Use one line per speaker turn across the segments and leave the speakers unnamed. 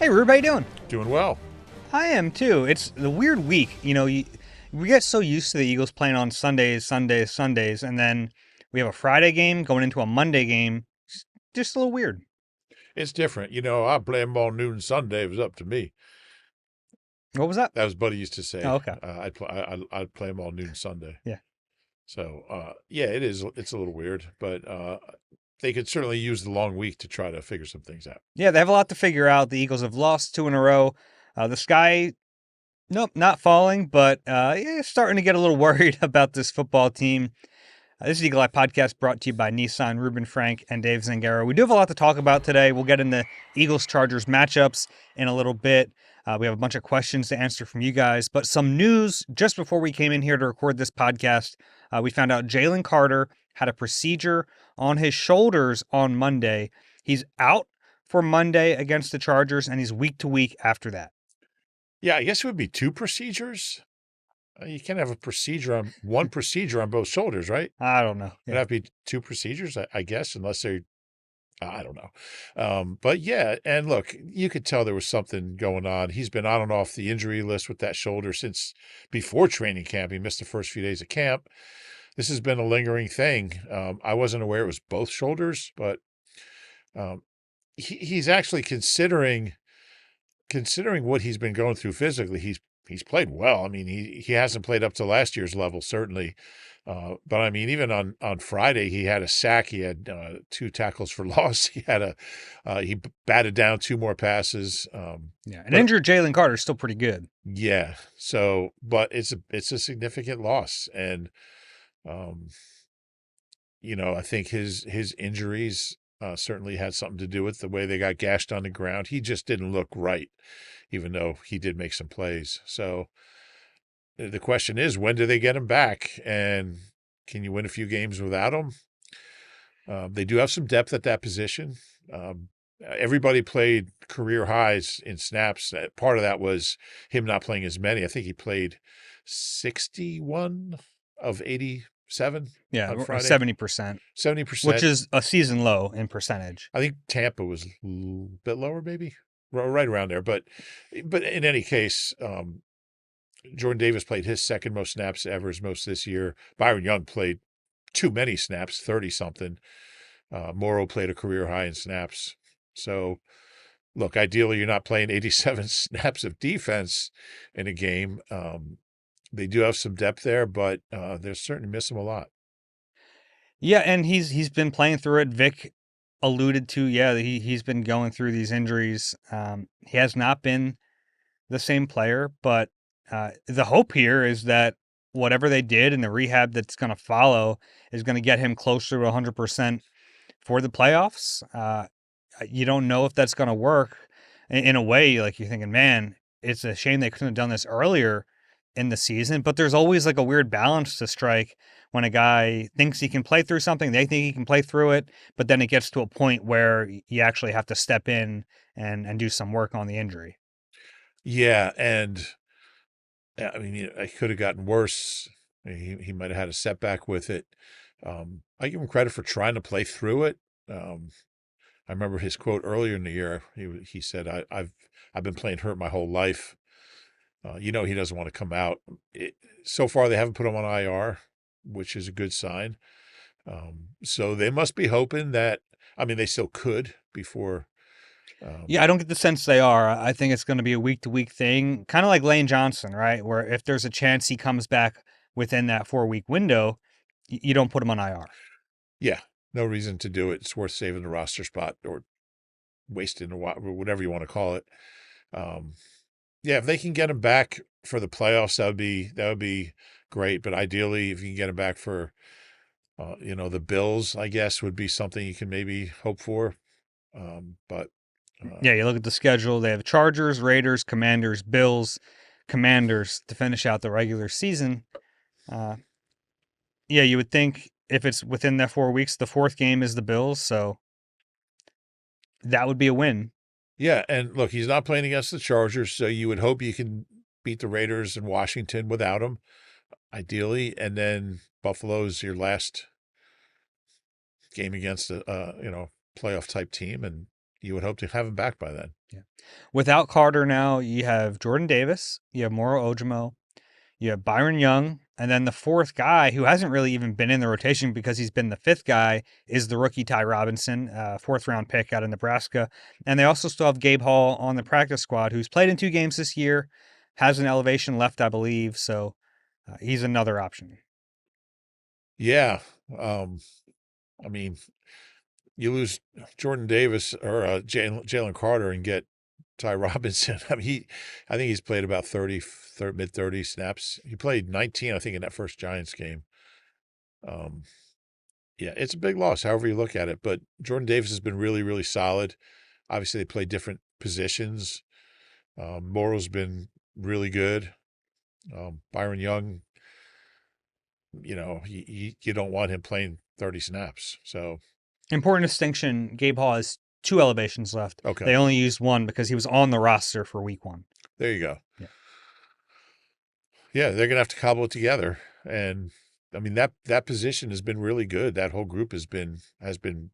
Hey, Rube, how you doing?
Doing well.
I am too. It's the weird week. We get so used to the Eagles playing on Sundays, and then we have a Friday game going into a Monday game. Just a little weird.
It's different. I play them all noon Sunday. It was up to me.
What was that?
That was Buddy used to
Oh,
say.
okay.
I'd play them all noon Sunday.
Yeah.
So, yeah, it is. It's a little weird, but they could certainly use the long week to try to figure some things out.
Yeah, they have a lot to figure out. The Eagles have lost 2 in a row. The sky, nope, not falling, but starting to get a little worried about this football team. This is Eagle Eye Podcast brought to you by Nissan, Reuben, Frank, and Dave Zangaro. We do have a lot to talk about today. We'll get into Eagles-Chargers matchups in a little bit. We have a bunch of questions to answer from you guys, but some news just before we came in here to record this podcast. We found out Jalen Carter had a procedure on his shoulders on Monday. He's out for Monday against the Chargers, and he's week to week after that.
Yeah, I guess it would be two procedures. You can't have one procedure on both shoulders, right?
I don't know.
It'd have to be two procedures, I guess, unless they're I don't know. But yeah, and look, you could tell there was something going on. He's been on and off the injury list with that shoulder since before training camp. He missed the first few days of camp. This has been a lingering thing. I wasn't aware it was both shoulders, but he's actually considering what he's been going through physically. He's played well. I mean, he hasn't played up to last year's level, certainly. But I mean, even on Friday, he had a sack. He had 2 tackles for loss. He batted down 2 more passes.
Injured Jalen Carter is still pretty good.
Yeah. So, but it's a significant loss, and I think his injuries certainly had something to do with the way they got gashed on the ground. He just didn't look right, even though he did make some plays. So the question is, when do they get him back? And can you win a few games without him? They do have some depth at that position. Everybody played career highs in snaps. Part of that was him not playing as many. I think he played 61 of 87.
Yeah,
on Friday.
70%.
70%.
Which is a season low in percentage.
I think Tampa was a little bit lower, maybe right around there. But in any case, Jordan Davis played his second most snaps ever, his most this year. Byron Young played too many snaps, 30-something. Morrow played a career high in snaps. So, look, ideally you're not playing 87 snaps of defense in a game. They do have some depth there, but they're certainly missing a lot.
Yeah, and he's been playing through it. Vic alluded to, he's been going through these injuries. He has not been the same player, but the hope here is that whatever they did in the rehab that's going to follow is going to get him closer to 100% for the playoffs. You don't know if that's going to work in a way. Like, you're thinking, man, it's a shame they couldn't have done this earlier in the season, but there's always like a weird balance to strike when a guy thinks he can play through something, they think he can play through it, but then it gets to a point where you actually have to step in and do some work on the injury.
Yeah, and I mean, it could have gotten worse. He might have had a setback with it. I give him credit for trying to play through it. I remember his quote earlier in the year. He said, "I've been playing hurt my whole life." He doesn't want to come out. So far, they haven't put him on IR, which is a good sign. So they must be hoping that. I mean, they still could before.
I don't get the sense they are. I think it's going to be a week-to-week thing, kind of like Lane Johnson, right? Where if there's a chance he comes back within that 4-week window, you don't put him on IR.
Yeah, no reason to do it. It's worth saving the roster spot or wasting or whatever you want to call it. Yeah, if they can get him back for the playoffs, that would be great. But ideally, if you can get him back for, the Bills, I guess would be something you can maybe hope for.
You look at the schedule. They have Chargers, Raiders, Commanders, Bills, Commanders to finish out the regular season. You would think if it's within that 4 weeks, the fourth game is the Bills, so that would be a win.
Yeah, and look, he's not playing against the Chargers, so you would hope you can beat the Raiders in Washington without him, ideally, and then Buffalo's your last game against a playoff type team, and you would hope to have him back by then.
Yeah. Without Carter now, you have Jordan Davis, you have Moro Ojimo, you have Byron Young, and then the fourth guy who hasn't really even been in the rotation because he's been the fifth guy is the rookie Ty Robinson, fourth round pick out of Nebraska. And they also still have Gabe Hall on the practice squad, who's played in 2 games this year, has an elevation left, I believe. So he's another option.
Yeah. I mean, you lose Jordan Davis or Jalen Carter and get Ty Robinson. I think he's played about 30 mid 30 snaps. He played 19, I think, in that first Giants game. Um, yeah, it's a big loss, however you look at it. But Jordan Davis has been really, really solid. Obviously, they play different positions. Morrow's been really good. Byron Young, you don't want him playing 30 snaps. So,
Important distinction, Gabe Hall has 2 elevations left.
okay,
They only used one because he was on the roster for week 1.
there you go.
Yeah.
Yeah, they're gonna have to cobble it together. And I mean that position has been really good. That whole group has been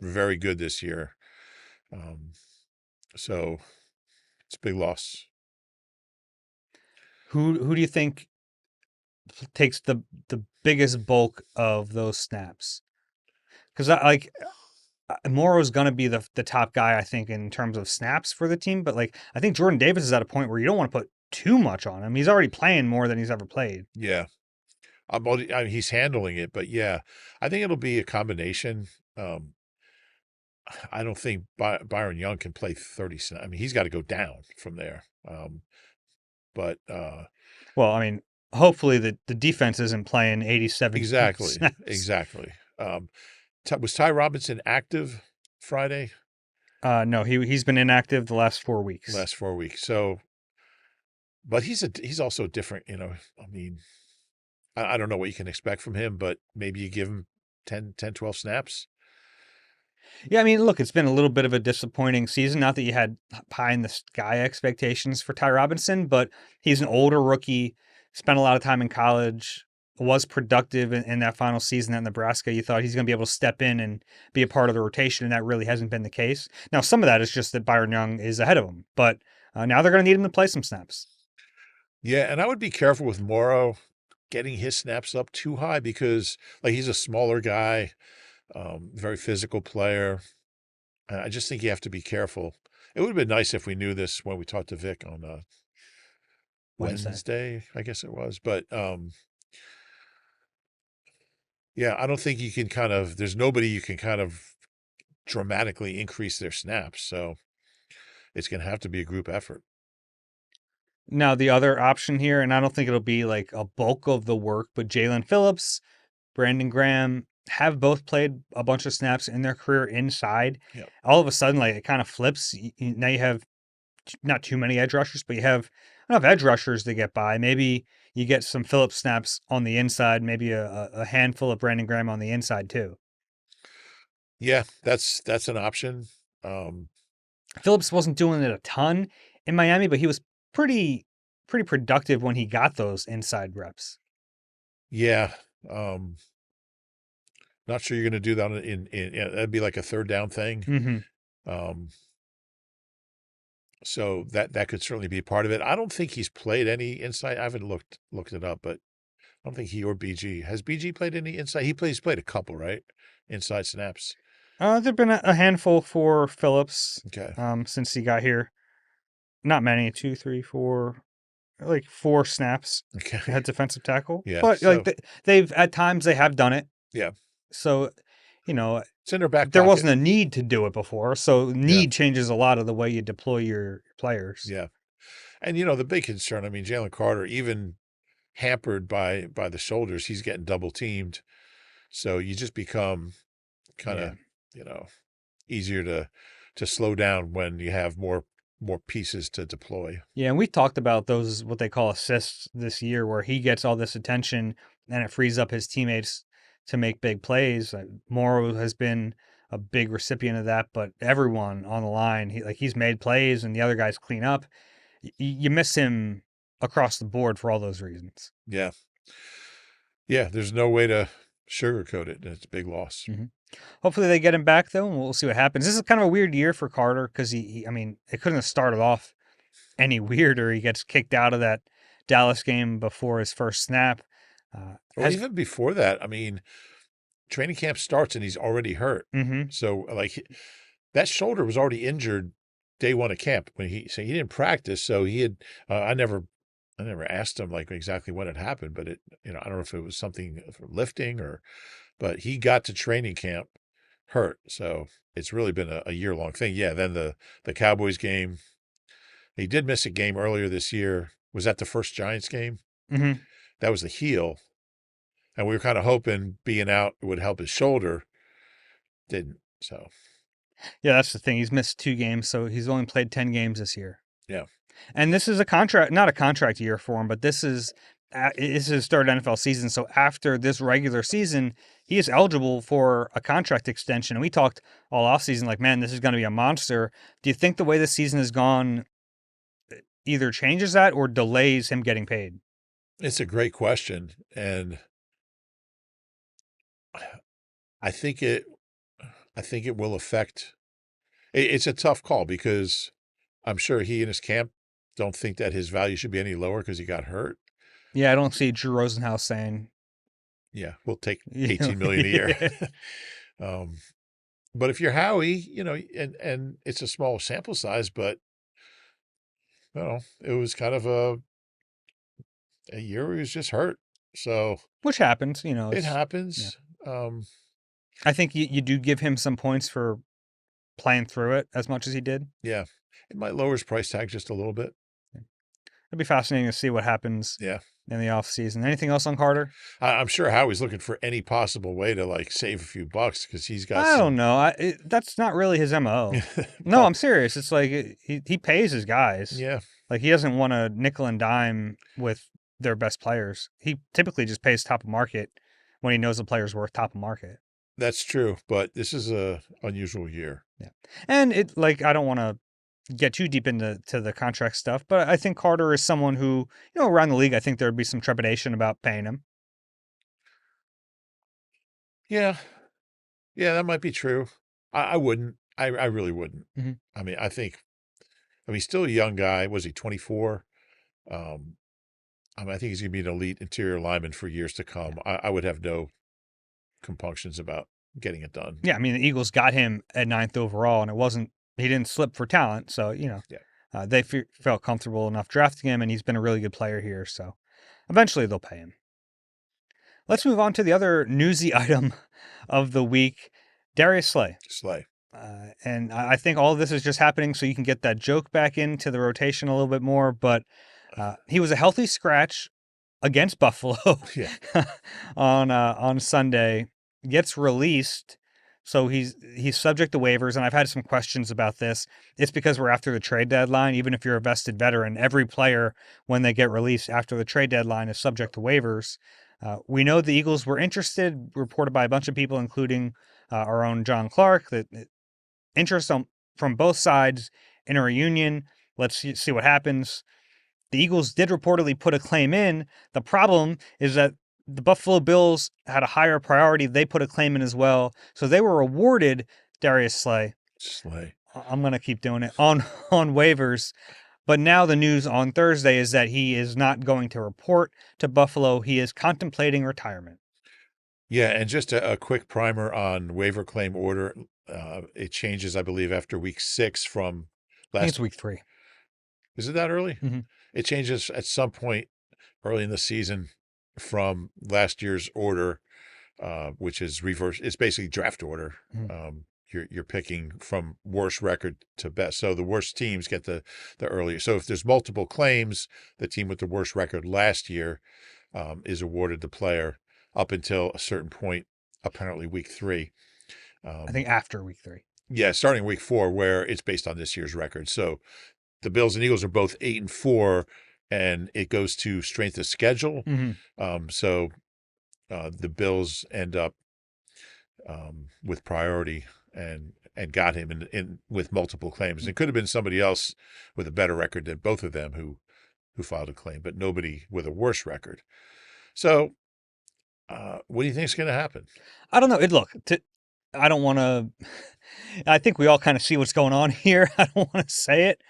very good this year. Um, so it's a big loss.
Who do you think takes the biggest bulk of those snaps? Because Morrow's going to be the top guy, I think, in terms of snaps for the team. But I think Jordan Davis is at a point where you don't want to put too much on him. He's already playing more than he's ever played.
Yeah. He's handling it, but yeah, I think it'll be a combination. Um, I don't think Byron Young can play 30 snaps. I mean, he's got to go down from there. But
Well, I mean, hopefully the defense isn't playing 87
exactly,
snaps.
exactly. Was Ty Robinson active Friday?
No, he's been inactive the last 4 weeks.
Last 4 weeks. So, but he's also different. I mean, I don't know what you can expect from him, but maybe you give him 10, 12 snaps.
Yeah, I mean, look, it's been a little bit of a disappointing season. Not that you had pie in the sky expectations for Ty Robinson, but he's an older rookie, spent a lot of time in college, was productive in that final season at Nebraska. You thought he's going to be able to step in and be a part of the rotation, and that really hasn't been the case. Now, some of that is just that Byron Young is ahead of him, but now they're going to need him to play some snaps.
Yeah, and I would be careful with Morrow getting his snaps up too high because, like, he's a smaller guy, very physical player. And I just think you have to be careful. It would have been nice if we knew this when we talked to Vic on
Wednesday.
Wednesday, I guess it was. But yeah, I don't think you can there's nobody you can kind of dramatically increase their snaps. So it's going to have to be a group effort.
Now, the other option here, and I don't think it'll be like a bulk of the work, but Jalen Phillips, Brandon Graham have both played a bunch of snaps in their career inside.
Yeah.
All of a sudden, it kind of flips. Now you have not too many edge rushers, but you have enough edge rushers to get by. Maybe you get some Phillips snaps on the inside, maybe a handful of Brandon Graham on the inside too.
Yeah, that's an option.
Phillips wasn't doing it a ton in Miami, but he was pretty productive when he got those inside reps.
Yeah. Not sure you're going to do that that'd be like a third down thing.
Mm-hmm.
So that could certainly be part of it. I don't think he's played any inside. I haven't looked it up, but I don't think he or BG has BG played any inside. He's played a couple, right? Inside snaps.
There've been a handful for Phillips.
Okay.
Since he got here, not many. 2, 3, 4, 4 snaps
Okay.
at defensive tackle.
Yeah.
But
So,
they've at times they have done it.
yeah.
So,
It's in their back
there
pocket.
wasn't a need to do it before. So need
Yeah.
changes a lot of the way you deploy your players.
Yeah. And the big concern, I mean, Jalen Carter, even hampered by the shoulders, he's getting double teamed. So you just become kind of, easier to slow down when you have more pieces to deploy.
Yeah, and we talked about those what they call assists this year, where he gets all this attention and it frees up his teammates to make big plays. Morrow has been a big recipient of that, but everyone on the line, he's made plays and the other guys clean up. You miss him across the board for all those reasons.
Yeah. Yeah, there's no way to sugarcoat it, and it's a big loss.
Hmm. Hopefully they get him back though, and we'll see what happens. This is kind of a weird year for Carter because I mean, it couldn't have started off any weirder. He gets kicked out of that Dallas game before his first snap.
Well,
Has
even before that, I mean, training camp starts and he's already hurt.
hmm
So like that shoulder was already injured day one of camp when he didn't practice. So he had I never asked him like exactly what had happened, but I don't know if it was something for lifting but he got to training camp hurt. So it's really been a year-long thing. Yeah. Then the Cowboys game, he did miss a game earlier this year. Was that the first Giants game?
hmm
That was the heel. And we were kind of hoping being out would help his shoulder. Didn't. So,
Yeah, that's the thing. He's missed 2 games, so he's only played 10 games this year.
yeah.
And this is a contract, not a contract year for him, but this is his third NFL season. So after this regular season, he is eligible for a contract extension. And we talked all offseason, like, man, this is going to be a monster. Do you think the way the season has gone either changes that or delays him getting paid?
It's a great question. And I think it I think it will affect it's a tough call because I'm sure he and his camp don't think that his value should be any lower because he got hurt.
Yeah, I don't see Drew Rosenhaus saying,
Yeah, we'll take
you know,
18 million a year. um, but if you're Howie, and it's a small sample size, but it was kind of a year where he was just hurt. So
which happens,
it
yeah.
happens. Um,
I think you do give him some points for playing through it as much as he did.
yeah, it might lower his price tag just a little bit.
It'd be fascinating to see what happens
Yeah.
in the offseason. Anything else on Carter?
I'm sure Howie's looking for any possible way to like save a few bucks because he's got
I don't
some.
know. That's not really his MO. No,
Well,
I'm serious. It's like he pays his guys.
yeah,
Like he doesn't want to nickel and dime with their best players. He typically just pays top of market when he knows the player's worth top of market.
that's true. But this is a unusual year.
Yeah. And I don't want to get too deep into the contract stuff, but I think Carter is someone who, around the league, I think there would be some trepidation about paying him.
Yeah, yeah, that might be true. I wouldn't. I really wouldn't.
Mhm.
I mean, he's still a young guy. Was he 24? Um, I think he's going to be an elite interior lineman for years to come. I would have no compunctions about getting it done.
Yeah, I mean the Eagles got him at 9th overall, and he didn't slip for talent. So
Yeah.
they felt comfortable enough drafting him, and he's been a really good player here. So eventually they'll pay him. Let's move on to the other newsy item of the week, Darius Slay.
Slay.
And I think all of this is just happening so you can get that joke back into the rotation a little bit more. But he was a healthy scratch against Buffalo
Yeah.
on Sunday, gets released. So he's subject to waivers, and I've had some questions about this. It's because we're after the trade deadline. Even if you're a vested veteran, every player, when they get released after the trade deadline, is subject to waivers. We know the Eagles were interested, reported by a bunch of people, including our own John Clark, that interest from both sides in a reunion. Let's see what happens. The Eagles did reportedly put a claim in. The problem is that the Buffalo Bills had a higher priority. They put a claim in as well. So they were awarded Darius Slay.
Slay.
I'm going to keep doing it on waivers. But now the news on Thursday is that he is not going to report to Buffalo. He is contemplating retirement.
Yeah, and just a quick primer on waiver claim order. It changes, I believe, after week 6 from
I think
last.
it's week 3.
Is it that early?
Mhm.
It changes at some point early in the season from last year's order, which is reverse. It's basically draft order.
Mhm.
You're picking from worst record to best. So the worst teams get the earlier. So if there's multiple claims, the team with the worst record last year is awarded the player up until a certain point, apparently week 3.
I think after week 3.
Yeah, starting week 4, where it's based on this year's record. So the Bills and Eagles are both 8-4, and it goes to strength of schedule. So the Bills end up with priority and got him in with multiple claims. It could have been somebody else with a better record than both of them who filed a claim, but nobody with a worse record. So What do you think is going to happen?
I don't know. I don't want to. I think we all kind of see what's going on here. I don't want to say it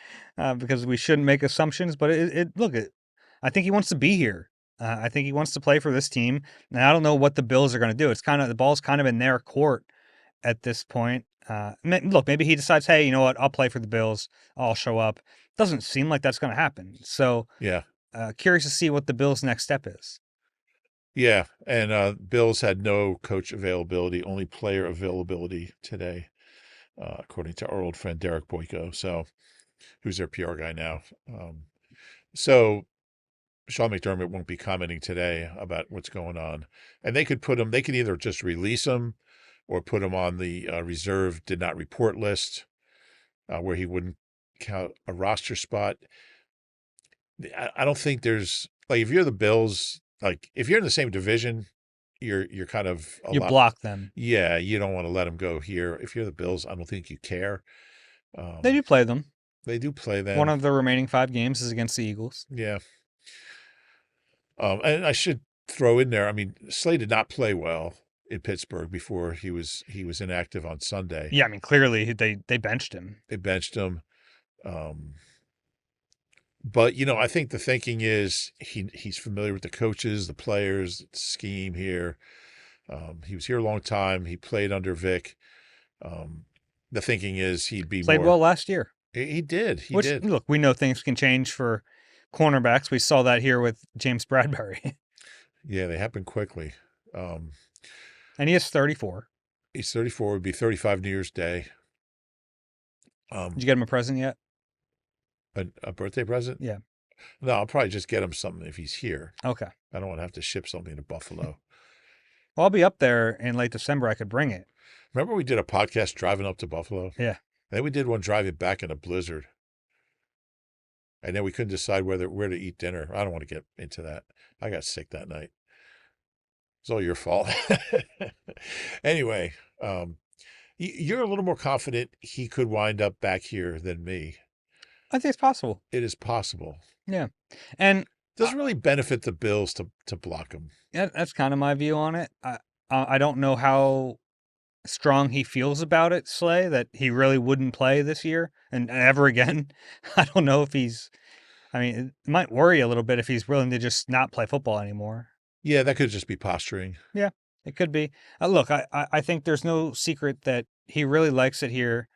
because we shouldn't make assumptions. But I think he wants to be here. I think he wants to play for this team, and I don't know what the Bills are going to do. It's kind of the ball's kind of in their court at this point. Look, maybe he decides, hey, you know what? I'll play for the Bills. I'll show up. Doesn't seem like that's going to happen. So,
Yeah.
curious to see what the Bills' next step is.
Yeah. And Bills had no coach availability, only player availability today, according to our old friend Derek Boyko. So, who's their PR guy now? So Sean McDermott won't be commenting today about what's going on. And they could either just release him or put him on the reserve did not report list where he wouldn't count a roster spot. I don't think there's like, if you're the Bills, like if you're in the same division, you're kind of a
You
lot.
block them.
Yeah, you don't want to let them go here. If you're the Bills, I don't think you care.
They do play them.
They do play
One
them.
of the remaining 5 games is against the Eagles.
Yeah. And I should throw in there, I mean, Slay did not play well in Pittsburgh before he was inactive on Sunday.
Yeah, I mean, clearly they benched him.
They benched him. But I think the thinking is he's familiar with the coaches, the players, the scheme here. He was here a long time. He played under Vic. The thinking is he'd be
Played
more.
well last year.
He did. He
Which,
did.
look, we know things can change for cornerbacks. We saw that here with James Bradbury.
Yeah, they happen quickly.
And he is 34.
He's 34. Would be 35 New Year's Day.
Did you get him a present yet?
A birthday present?
Yeah.
No, I'll probably just get him something if he's here.
Okay.
I don't want to have to ship something to Buffalo.
Well, I'll be up there in late December. I could bring it.
Remember we did a podcast driving up to Buffalo?
Yeah.
And then we did one driving back in a blizzard. And then we couldn't decide where to eat dinner. I don't want to get into that. I got sick that night. It's all your fault. Anyway, you're a little more confident he could wind up back here than me.
I think it's possible.
It is possible.
Yeah. And
doesn't really benefit the Bills to block him.
Yeah, that's kind of my view on it. I don't know how strong he feels about it, Slay, that he really wouldn't play this year and ever again. I don't know if it might worry a little bit if he's willing to just not play football anymore.
Yeah, that could just be posturing.
Yeah, it could be. Look, I think there's no secret that he really likes it here.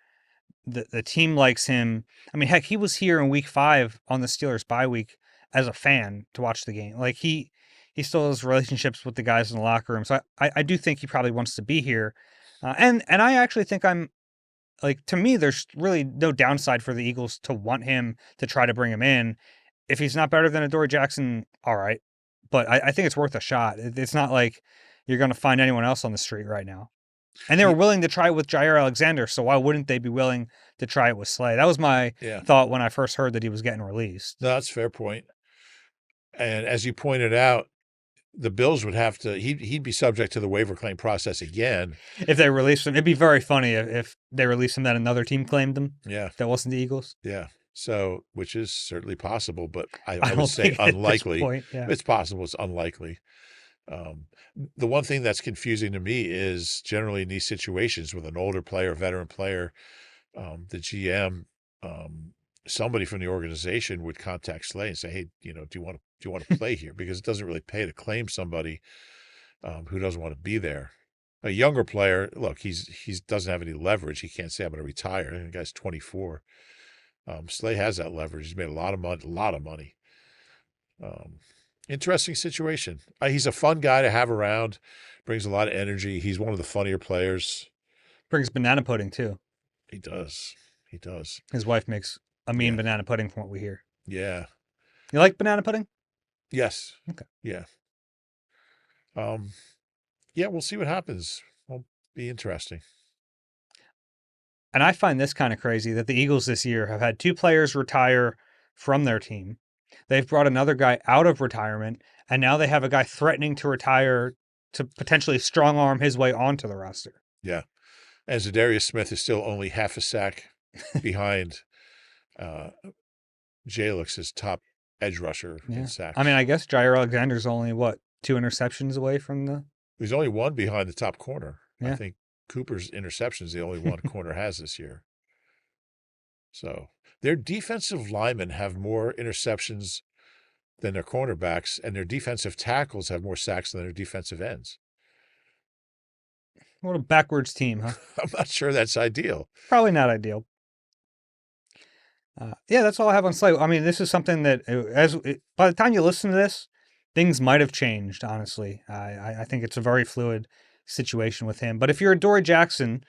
The team likes him. I mean, heck, he was here in week 5 on the Steelers bye week as a fan to watch the game. Like he still has relationships with the guys in the locker room. So I do think he probably wants to be here. And I actually think to me, there's really no downside for the Eagles to want him to try to bring him in. If he's not better than Adoree Jackson, all right. But I think it's worth a shot. It's not like you're going to find anyone else on the street right now. And they were willing to try it with Jair Alexander, so why wouldn't they be willing to try it with Slay? That was my thought when I first heard that he was getting released.
No, that's a fair point. And as you pointed out, the Bills would have to, he'd be subject to the waiver claim process again.
If they released him, it'd be very funny if they released him that another team claimed him.
Yeah.
That wasn't the Eagles.
Yeah. So, which is certainly possible, but I
don't
would say
think at this
unlikely.
point, yeah.
It's possible. It's unlikely. The one thing that's confusing to me is generally in these situations with an older player, veteran player, the GM, somebody from the organization would contact Slay and say, "Hey, do you want to play here?" Because it doesn't really pay to claim somebody who doesn't want to be there. A younger player, look, he doesn't have any leverage. He can't say I'm going to retire. The guy's 24. Slay has that leverage. He's made a lot of money. Interesting situation. He's a fun guy to have around. Brings a lot of energy. He's one of the funnier players.
Brings banana pudding too.
He does.
His wife makes a mean banana pudding from what we hear.
Yeah.
You like banana pudding?
Yes.
Okay.
Yeah. Yeah, we'll see what happens. It'll be interesting.
And I find this kind of crazy that the Eagles this year have had 2 players retire from their team. They've brought another guy out of retirement, and now they have a guy threatening to retire to potentially strong arm his way onto the roster.
Yeah. And Zadarius Smith is still only half a sack behind Jalex's top edge rusher in sack.
I mean, I guess Jair Alexander's only, 2 interceptions away from the
He's only one behind the top corner. I
Yeah.
think Cooper's interception is the only one corner has this year. So their defensive linemen have more interceptions than their cornerbacks, and their defensive tackles have more sacks than their defensive ends.
What a backwards team, huh?
I'm not sure that's ideal.
Probably not ideal. Yeah, that's all I have on Slay. I mean, this is something that, by the time you listen to this, things might have changed. Honestly, I think it's a very fluid situation with him. But if you're a Dory Jackson,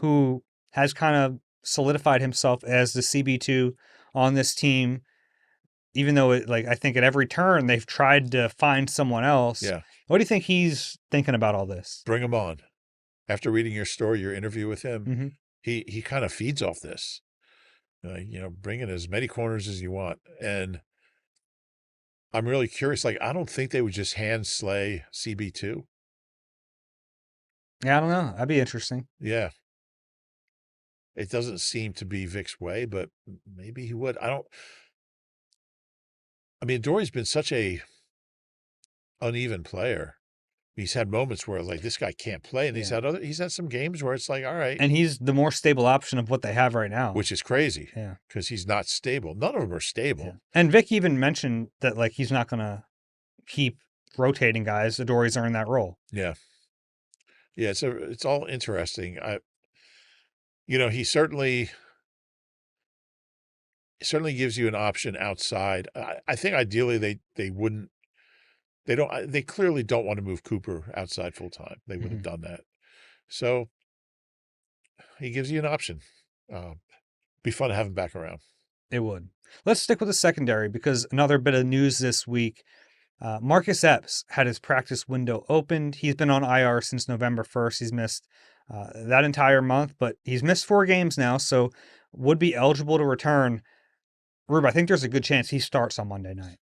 who has kind of solidified himself as the CB2 on this team, even though I think at every turn they've tried to find someone else.
Yeah.
What do you think he's thinking about all this?
Bring him on. After reading your story, your interview with him,
Mm-hmm.
he kind of feeds off this. Bring in as many corners as you want. And I'm really curious. Like, I don't think they would just hand Slay CB2.
Yeah, I don't know. That'd be interesting.
Yeah. It doesn't seem to be Vic's way, but maybe he would. I mean, Dory's been such a uneven player. He's had moments where like this guy can't play, and
Yeah.
he's had some games where it's like, all right,
And he's the more stable option of what they have right now.
which is crazy
Yeah.
because he's not stable. None of them are
Yeah.
stable.
And Vic even mentioned that like he's not gonna keep rotating guys. The Dory's are in that role.
Yeah, yeah. It's all interesting. He certainly gives you an option outside. I think ideally they wouldn't. They don't. They clearly don't want to move Cooper outside full time. They would have
Mhm.
done that. So he gives you an option. Be fun to have him back around.
It would. Let's stick with the secondary because another bit of news this week. Marcus Epps had his practice window opened. He's been on IR since November 1st. He's missed that entire month, but he's missed 4 games now, so would be eligible to return. Rube, I think there's a good chance he starts on Monday night.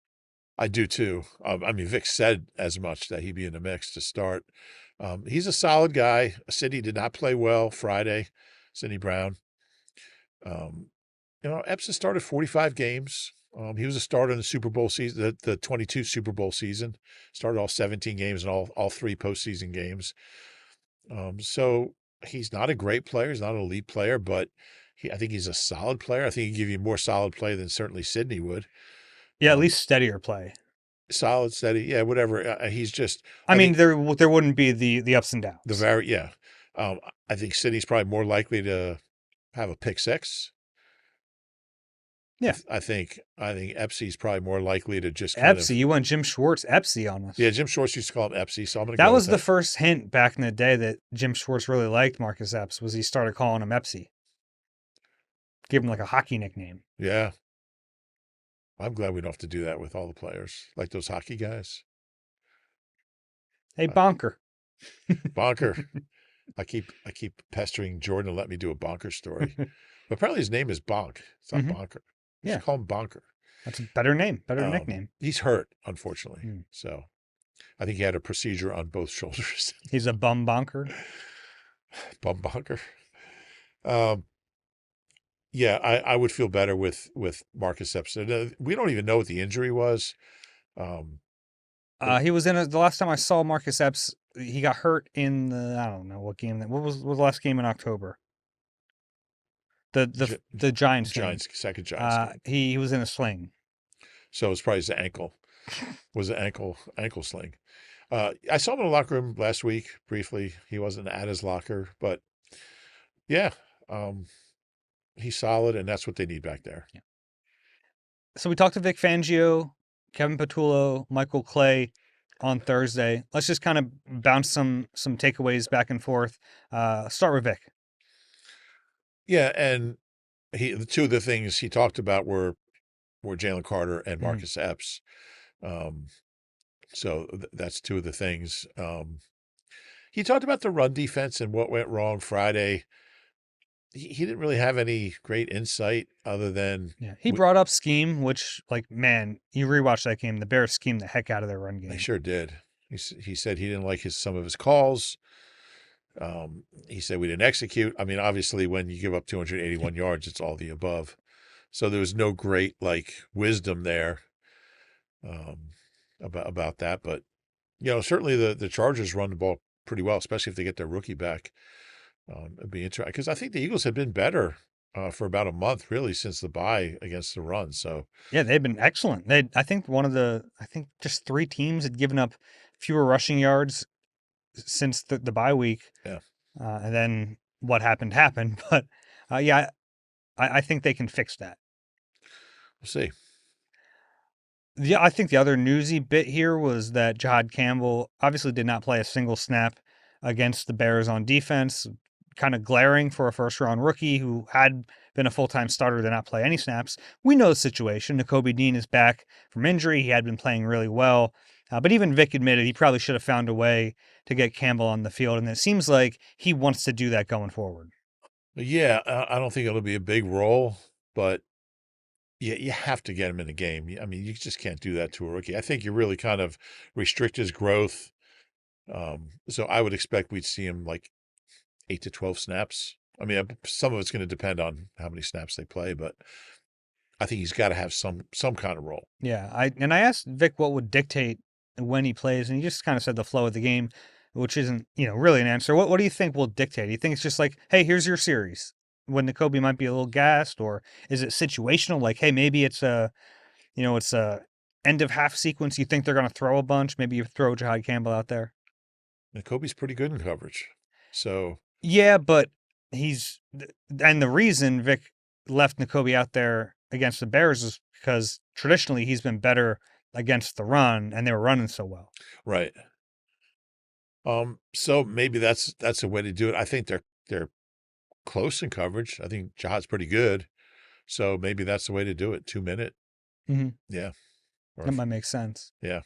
I do too. I mean, Vic said as much that he'd be in the mix to start. He's a solid guy. Sidney did not play well Friday. Sidney Brown. Epps has started 45 games. He was a starter in the Super Bowl season, the 22 Super Bowl season. Started all 17 games and all 3 postseason games. So he's not a great player. He's not an elite player, but I think he's a solid player. I think he'd give you more solid play than certainly Sidney would.
Yeah, at least steadier play.
Solid, steady, yeah, whatever. He's just.
I mean,
think
there wouldn't be the ups and downs.
yeah. I think Sidney's probably more likely to have a pick six.
Yeah.
I think Epsie's probably more likely to just
Epsy, you went Jim Schwartz Epsy on us.
Yeah, Jim Schwartz used to call him Epsy, so I'm going to
That
go
was
with
the
that.
first hint back in the day that Jim Schwartz really liked Marcus Epps was he started calling him Epsy. Gave him like a hockey nickname.
Yeah. I'm glad we don't have to do that with all the players, like those hockey guys.
Hey, Bonker.
Bonker. I keep pestering Jordan to let me do a Bonker story. But apparently his name is Bonk. It's not Bonker. You should call him Bonker.
That's a better name, better nickname.
He's hurt, unfortunately. So I think he had a procedure on both shoulders.
He's a bum bonker.
Bum Bonker. Yeah, I would feel better with Marcus Epps. We don't even know what the injury was.
He was in the last time I saw Marcus Epps, he got hurt in I don't know what game what was the last game in October? The Giants game.
Second Giants game.
He was in a sling.
So it was probably his ankle. Was an ankle sling. I saw him in the locker room last week briefly. He wasn't at his locker, but yeah, he's solid, and that's what they need back there.
Yeah. So we talked to Vic Fangio, Kevin Patullo, Michael Clay on Thursday. Let's just kind of bounce some takeaways back and forth. Start with Vic.
Yeah, and the two of the things he talked about were Jalen Carter and Marcus Epps. So that's two of the things. He talked about the run defense and what went wrong Friday. He didn't really have any great insight other than
he brought up scheme, which like, man, you rewatch that game, the Bears schemed the heck out of their run game.
They sure did. He said he didn't like some of his calls. He said we didn't execute. I mean, obviously when you give up 281 yards, it's all the above. So there was no great like wisdom there about that, but Certainly the Chargers run the ball pretty well, especially if they get their rookie back. It'd be interesting because I think the Eagles have been better for about a month, really, since the bye against the run. So,
Yeah, they've been excellent. I think I think just 3 teams had given up fewer rushing yards since the bye week,
yeah,
and then what happened. But yeah, I think they can fix that.
we'll see.
Yeah, I think the other newsy bit here was that Jahad Campbell obviously did not play a single snap against the Bears on defense. Kind of glaring for a first round rookie who had been a full time starter to not play any snaps. We know the situation. Nakobe Dean is back from injury. He had been playing really well. But even Vic admitted he probably should have found a way to get Campbell on the field. And it seems like he wants to do that going forward.
But yeah, I don't think it'll be a big role, but yeah, you have to get him in the game. I mean, you just can't do that to a rookie. I think you really kind of restrict his growth. So I would expect we'd see him like 8 to 12 snaps. I mean, some of it's going to depend on how many snaps they play, but I think he's got to have some kind of role.
Yeah, I asked Vic what would dictate when he plays, and he just kind of said the flow of the game, which isn't, really an answer. What do you think will dictate? Do you think it's just like, hey, here's your series, when Kobe might be a little gassed, or is it situational? Like, hey, maybe it's a end of half sequence. You think they're going to throw a bunch? Maybe you throw Jahad Campbell out there.
And Kobe's pretty good in coverage. So
Yeah, but and the reason Vic left Nakobe out there against the Bears is because traditionally he's been better against the run, and they were running so well.
right. So maybe that's a way to do it. I think they're close in coverage. I think Jahad's pretty good. So maybe that's the way to do it. 2 minute.
Hmm.
Yeah. Or
That might make sense.
yeah.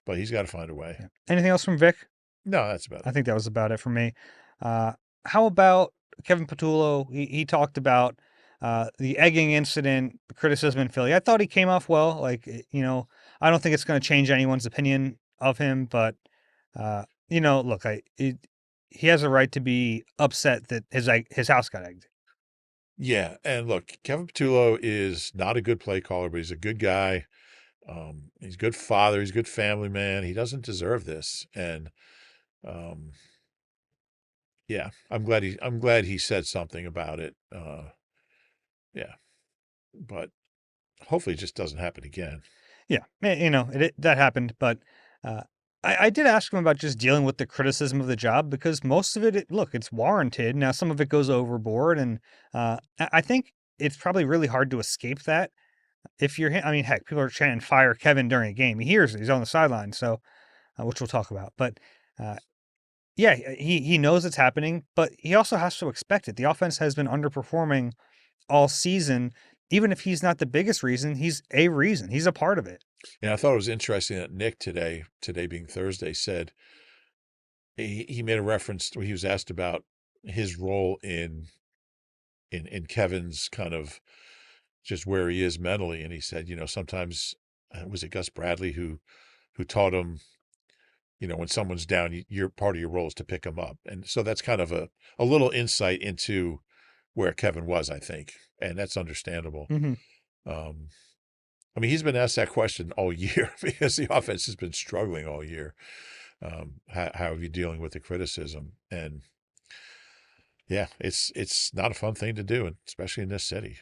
But he's got to find a way.
Yeah. Anything else from Vic?
No, that's about
I
it.
think that was about it for me. Uh, how about Kevin Patullo? He talked about the egging incident, the criticism in Philly. I thought he came off well. I don't think it's going to change anyone's opinion of him, but look, he has a right to be upset that his house got egged.
Yeah. And look, Kevin Patullo is not a good play caller, but he's a good guy. He's a good father. He's a good family man. He doesn't deserve this. And um, yeah, I'm glad he said something about it. Yeah, but hopefully it just doesn't happen again.
Yeah, that happened, but uh, I did ask him about just dealing with the criticism of the job because most of look, it's warranted. Now, some of it goes overboard, and I think it's probably really hard to escape that. If you're, I mean, heck, people are trying to fire Kevin during a game. He hears it; he's on the sideline, so which we'll talk about. But uh, yeah, he knows it's happening, but he also has to expect it. The offense has been underperforming all season. Even if he's not the biggest reason, he's a reason. He's a part of it.
And I thought it was interesting that Nick today being Thursday, said he made a reference when he was asked about his role in Kevin's kind of just where he is mentally, and he said, sometimes was it Gus Bradley who taught him, when someone's down, your part of your role is to pick them up, and so that's kind of a little insight into where Kevin was, I think, and that's understandable.
Hmm.
Um, I mean, he's been asked that question all year because the offense has been struggling all year. How are you dealing with the criticism? And yeah, it's not a fun thing to do, especially in this city.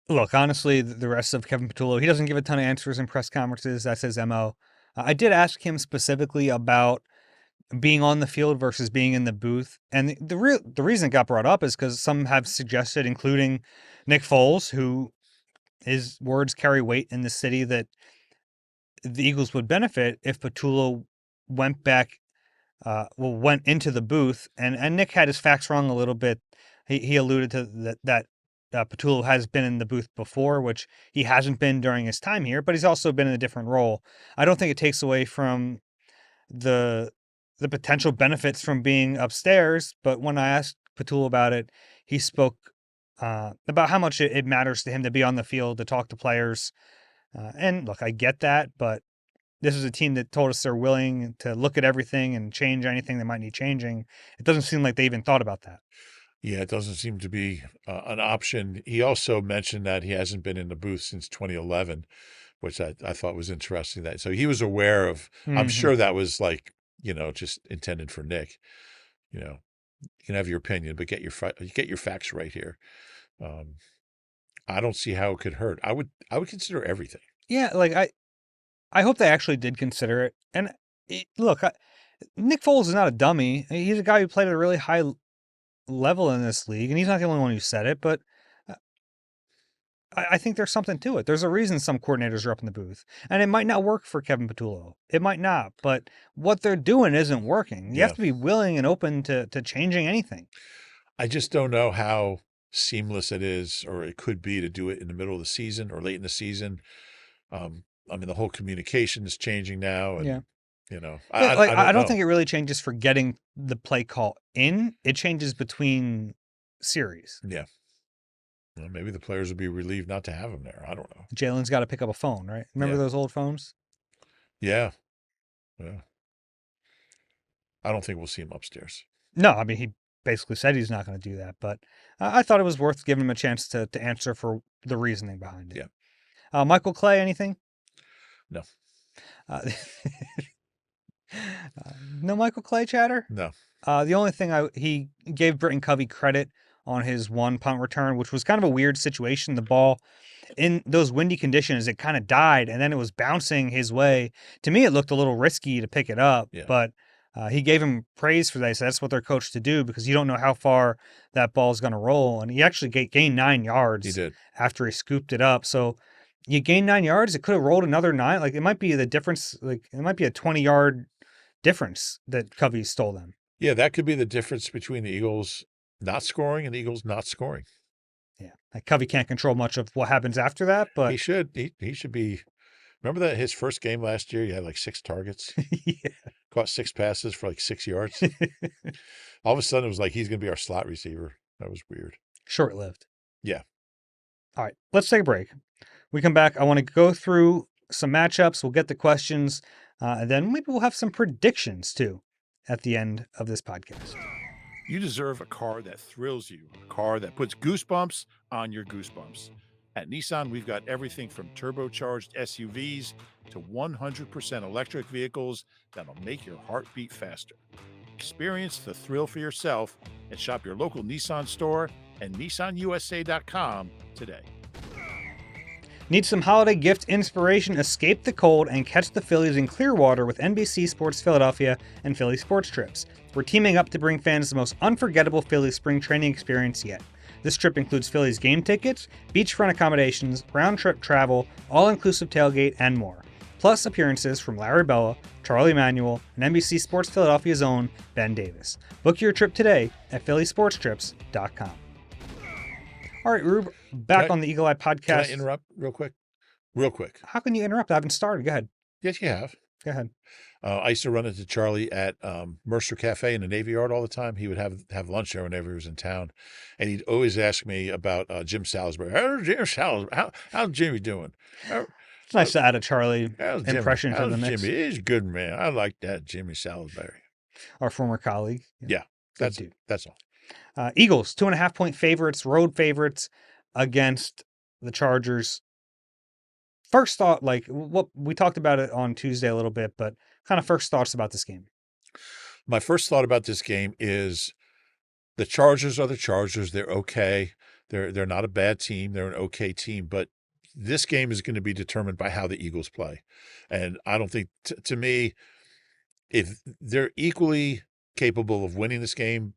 Look, honestly, the rest of Kevin Patullo, he doesn't give a ton of answers in press conferences. That's his MO. I did ask him specifically about being on the field versus being in the booth. And the reason it got brought up is because some have suggested, including Nick Foles, who his words carry weight in the city, that the Eagles would benefit if Patullo went back, went into the booth. And Nick had his facts wrong a little bit. He alluded to that Patullo has been in the booth before, which he hasn't been during his time here, but he's also been in a different role. I don't think it takes away from the potential benefits from being upstairs, but when I asked Patullo about it, he spoke about how much it matters to him to be on the field, to talk to players. And look, I get that, but this is a team that told us they're willing to look at everything and change anything that might need changing. It doesn't seem like they even thought about that.
Yeah, it doesn't seem to be an option. He also mentioned that he hasn't been in the booth since 2011 which I thought was interesting. That so he was aware of. I'm
Mhm.
sure that was like just intended for Nick. You can have your opinion, but get your facts right here. Um, I don't see how it could hurt. I would consider everything.
Yeah, like I hope they actually did consider it. And look, Nick Foles is not a dummy. He's a guy who played at a really high level in this league, and he's not the only one who said it. But uh, I think there's something to it. There's a reason some coordinators are up in the booth, and it might not work for Kevin Patullo. It might not, but what they're doing isn't working. You have
Yeah,
to be willing and open to changing anything.
I just don't know how seamless it is, or it could be to do it in the middle of the season or late in the season. Um, I mean, the whole communication is changing now,
Yeah.
and
Yeah, like
I don't
I don't
know.
think it really changes for getting the play call in. It changes between series.
Yeah, well, maybe the players would be relieved not to have him there. I don't know.
Jalen's got to pick up a phone, right? Remember
Yeah,
those old phones?
yeah, yeah. I don't think we'll see him upstairs.
No, I mean he basically said he's not going to do that, but I thought it was worth giving him a chance to answer for the reasoning behind it.
Yeah,
Michael Clay, anything?
no,
Uh, no Michael Clay chatter.
no.
The only thing he gave Britton Covey credit on his one punt return, which was kind of a weird situation. The ball in those windy conditions, it kind of died and then it was bouncing his way. To me, it looked a little risky to pick it up,
Yeah,
but he gave him praise for that. He said that's what they're coached to do because you don't know how far that ball is going to roll. And he actually gained 9
he
yards
did.
after he scooped it up. So you gain 9 yards, it could have rolled another 9. Like it might be the difference. Like it might be a 20-yard difference that Covey stole them.
Yeah, that could be the difference between the Eagles not scoring and the Eagles not scoring.
Yeah. Like Covey can't control much of what happens after that,
He
but
should. He should be. Remember that his first game last year, he had like 6 targets,
yeah.
caught 6 passes for like 6 yards. All of a sudden, it was like he's going to be our slot receiver. That was weird.
Short lived.
Yeah.
All right, let's take a break. We come back. I want to go through some matchups. We'll get the questions, and then maybe we'll have some predictions too at the end of this podcast.
You deserve a car that thrills you, a car that puts goosebumps on your goosebumps. At Nissan, we've got everything from turbocharged SUVs to 100% electric vehicles that'll make your heart beat faster. Experience the thrill for yourself and shop your local Nissan store and nissanusa.com today.
Need some holiday gift inspiration? Escape the cold and catch the Phillies in Clearwater with NBC Sports Philadelphia and Philly Sports Trips. We're teaming up to bring fans the most unforgettable Phillies spring training experience yet. This trip includes Phillies game tickets, beachfront accommodations, round-trip travel, all-inclusive tailgate, and more. Plus appearances from Larry Bella, Charlie Manuel, and NBC Sports Philadelphia's own Ben Davis. Book your trip today at phillysportstrips.com. All right, Rube, back on the Eagle Eye podcast.
Can I interrupt real quick? Real quick.
How can you interrupt? I haven't started. Go ahead.
Yes, you have.
Go ahead.
I used to run into Charlie at Mercer Cafe in the Navy Yard all the time. He would have lunch there whenever he was in town, and he'd always ask me about Jim Salisbury. How's Jimmy doing?
It's nice to add a Charlie
How's Jimmy?
impression to the mix.
Jimmy? He's a good man. I like that Jimmy Salisbury.
Our former colleague.
Yeah, that's all.
Eagles, 2.5-point favorites, road favorites against the Chargers. First thought, like what we talked about it on Tuesday a little bit, but kind of first thoughts about this game.
My first thought about this game is the Chargers are the Chargers. They're okay. They're not a bad team. They're an okay team, but this game is going to be determined by how the Eagles play. And I don't think, to me, if they're equally capable of winning this game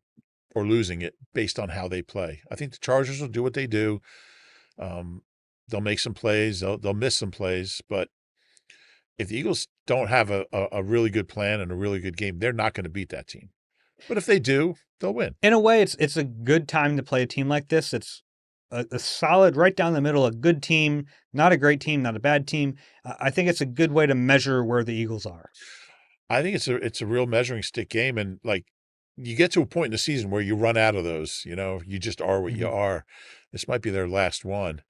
or losing it based on how they play. I think the Chargers will do what they do. They'll make some plays. They'll miss some plays, but if the Eagles don't have a really good plan and a really good game, they're not going to beat that team. But if they do, they'll win.
In a way, it's a good time to play a team like this. It's a solid, right down the middle, a good team, not a great team, not a bad team. I think it's a good way to measure where the Eagles are.
I think it's a real measuring stick game, and like you get to a point in the season where you run out of those. You just are what you are. This might be their last one.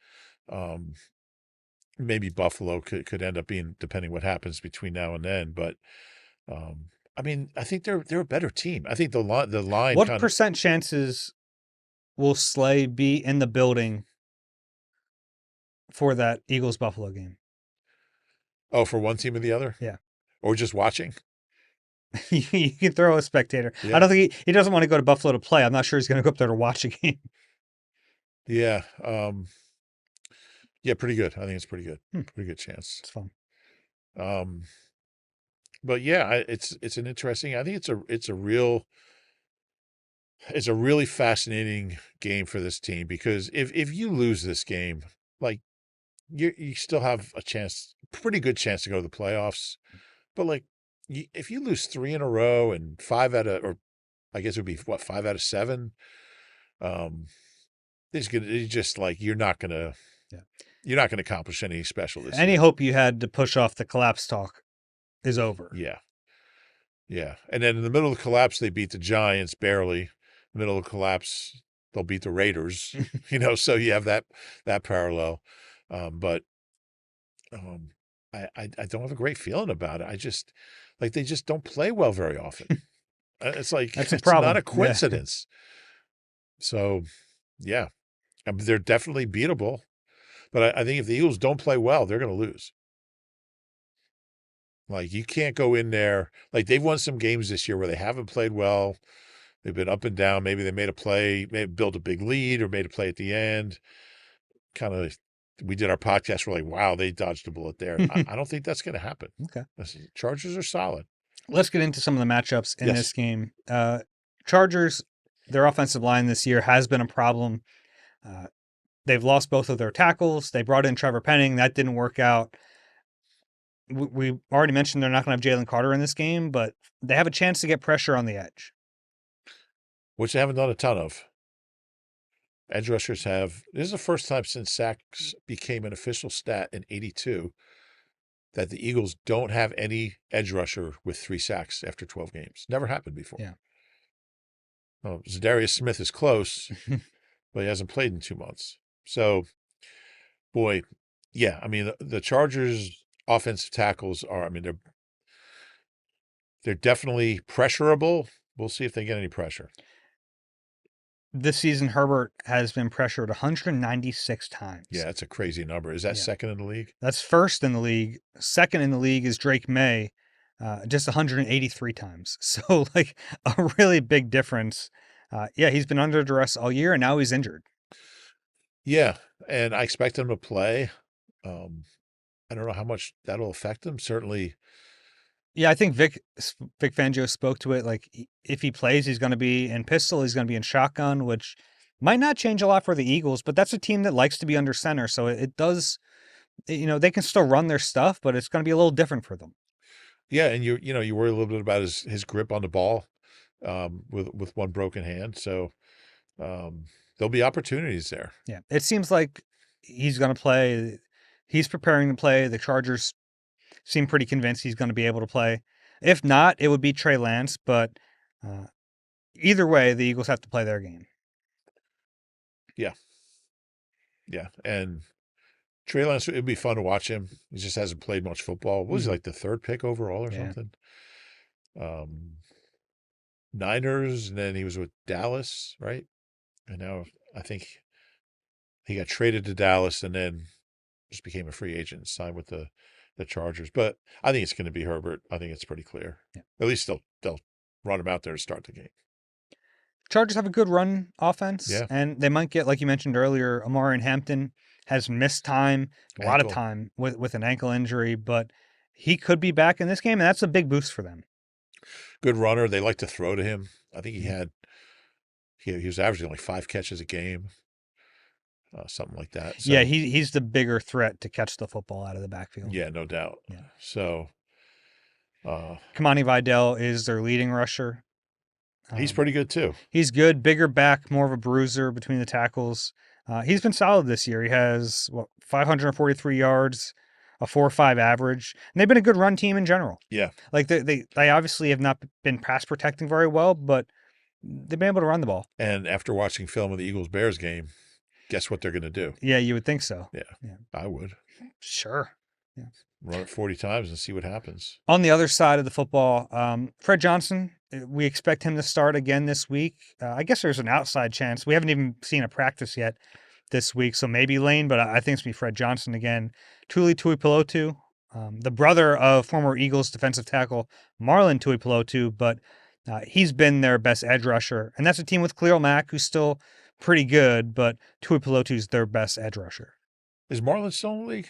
Maybe Buffalo could end up being, depending what happens between now and then. But I mean, I think they're a better team. I think the line.
What percent chances will Slay be in the building for that Eagles Buffalo game?
Oh, for one team or the other?
Yeah.
Or just watching?
You can throw a spectator.
Yeah.
I don't think he doesn't want to go to Buffalo to play. I'm not sure he's going to go up there to watch a game.
Yeah. Yeah, pretty good. I think it's pretty good.
Hmm.
Pretty good chance.
It's fun.
But yeah, it's an interesting. I think it's a really fascinating game for this team because if you lose this game, like you still have a chance, pretty good chance to go to the playoffs. But like, if you lose 3 in a row and 5 out of, or I guess it would be what, 5 out of 7. It's just like
Yeah.
you're not gonna accomplish anything special this
Any
year.
hope you had to push off the collapse talk is over.
Yeah, yeah. And then in the middle of the collapse, they beat the Giants barely. In the middle of the collapse, they'll beat the Raiders. So you have that parallel. But I don't have a great feeling about it. I just like they just don't play well very often. It's like
That's a
it's not
problem.
a
Yeah.
coincidence. So, yeah, I mean, they're definitely beatable. But I think if the Eagles don't play well, they're going to lose. Like you can't go in there like they've won some games this year where they haven't played well. They've been up and down. Maybe they made a play, maybe built a big lead, or made a play at the end. Kind of, we did our podcast. We're like, wow, they dodged a bullet there. I don't think that's going to happen.
Okay.
Chargers are solid.
Let's get into some of the matchups in
Yes.
this game. Chargers, their offensive line this year has been a problem. They've lost both of their tackles. They brought in Trevor Penning. That didn't work out. We already mentioned they're not going to have Jalen Carter in this game, but they have a chance to get pressure on the edge.
Which they haven't done a ton of. Edge rushers have. This is the first time since sacks became an official stat in '82 that the Eagles don't have any edge rusher with 3 sacks after 12 games. Never happened before.
Yeah.
Well, Zadarius Smith is close, but he hasn't played in 2 months. So, boy, yeah. I mean, the Chargers' offensive tackles are. I mean, they're definitely pressurable. We'll see if they get any pressure.
This season, Herbert has been pressured 196 times.
Yeah, that's a crazy number. Is that second in the league?
That's first in the league. Second in the league is Drake May, just 183 times. So, like, a really big difference. He's been under duress all year, and now he's injured.
Yeah, and I expect him to play. I don't know how much that'll affect him. Certainly.
Yeah, I think Vic Fangio spoke to it. Like, if he plays, he's going to be in pistol. He's going to be in shotgun, which might not change a lot for the Eagles, but that's a team that likes to be under center. So it does, they can still run their stuff, but it's going to be a little different for them.
Yeah, and you worry a little bit about his grip on the ball with one broken hand. So there'll be opportunities there.
Yeah, it seems like he's going to play. He's preparing to play. The Chargers seem pretty convinced he's going to be able to play. If not, it would be Trey Lance. But either way, the Eagles have to play their game.
Yeah. Yeah. And Trey Lance, it'd be fun to watch him. He just hasn't played much football. What was he, like the 3rd pick overall or something? Niners, and then he was with Dallas, right? And now I think he got traded to Dallas and then just became a free agent and signed with the Chargers. But I think it's going to be Herbert. I think it's pretty clear.
Yeah.
At least they'll run him out there to start the game.
Chargers have a good run offense,
Yeah.
and they might get, like you mentioned earlier, Amari Hampton has missed time, a lot of time with an ankle injury, but he could be back in this game, and that's a big boost for them.
Good runner. They like to throw to him. I think he was averaging like 5 catches a game, something like that. So,
yeah, he's the bigger threat to catch the football out of the backfield.
Yeah, no doubt.
Yeah.
So,
Kamani Vidal is their leading rusher.
He's pretty good too.
He's good, bigger back, more of a bruiser between the tackles. He's been solid this year. He has 543 yards, a 4.5 average, and they've been a good run team in general.
Yeah,
like they obviously have not been pass protecting very well, but they've been able to run the ball.
And after watching film of the Eagles-Bears game, guess what they're going to do?
Yeah, you would think so.
Yeah, I would.
Sure. Yeah.
Run it 40 times and see what happens.
On the other side of the football, Fred Johnson, we expect him to start again this week. I guess there's an outside chance. We haven't even seen a practice yet this week, so maybe Lane, but I think it's going to be Fred Johnson again. Tuli Tuipulotu the brother of former Eagles defensive tackle Marlon Tuipulotu, but he's been their best edge rusher. And that's a team with Khalil Mack, who's still pretty good, but Tuipulotu's their best edge rusher.
Is Marlon still in the league?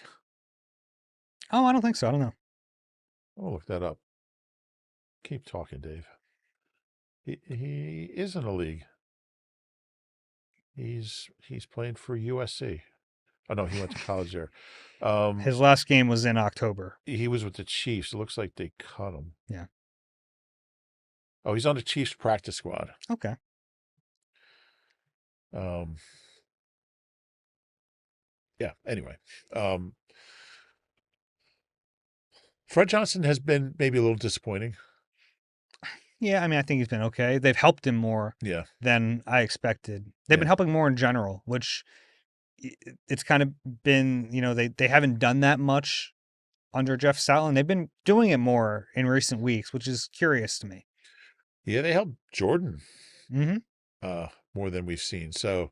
Oh, I don't think so. I don't know.
I'll look that up. Keep talking, Dave. He is in the league. He's playing for USC. Oh no, he went to college there.
His last game was in October.
He was with the Chiefs. It looks like they cut him.
Yeah.
Oh, he's on the Chiefs practice squad.
Okay.
Yeah. Anyway, Fred Johnson has been maybe a little disappointing.
Yeah, I mean, I think he's been okay. They've helped him more
Yeah.
than I expected. They've been
Yeah.
helping more in general, which it's kind of been, they haven't done that much under Jeff Stoutland. They've been doing it more in recent weeks, which is curious to me.
Yeah, they helped Jordan
Mm-hmm.
more than we've seen. So,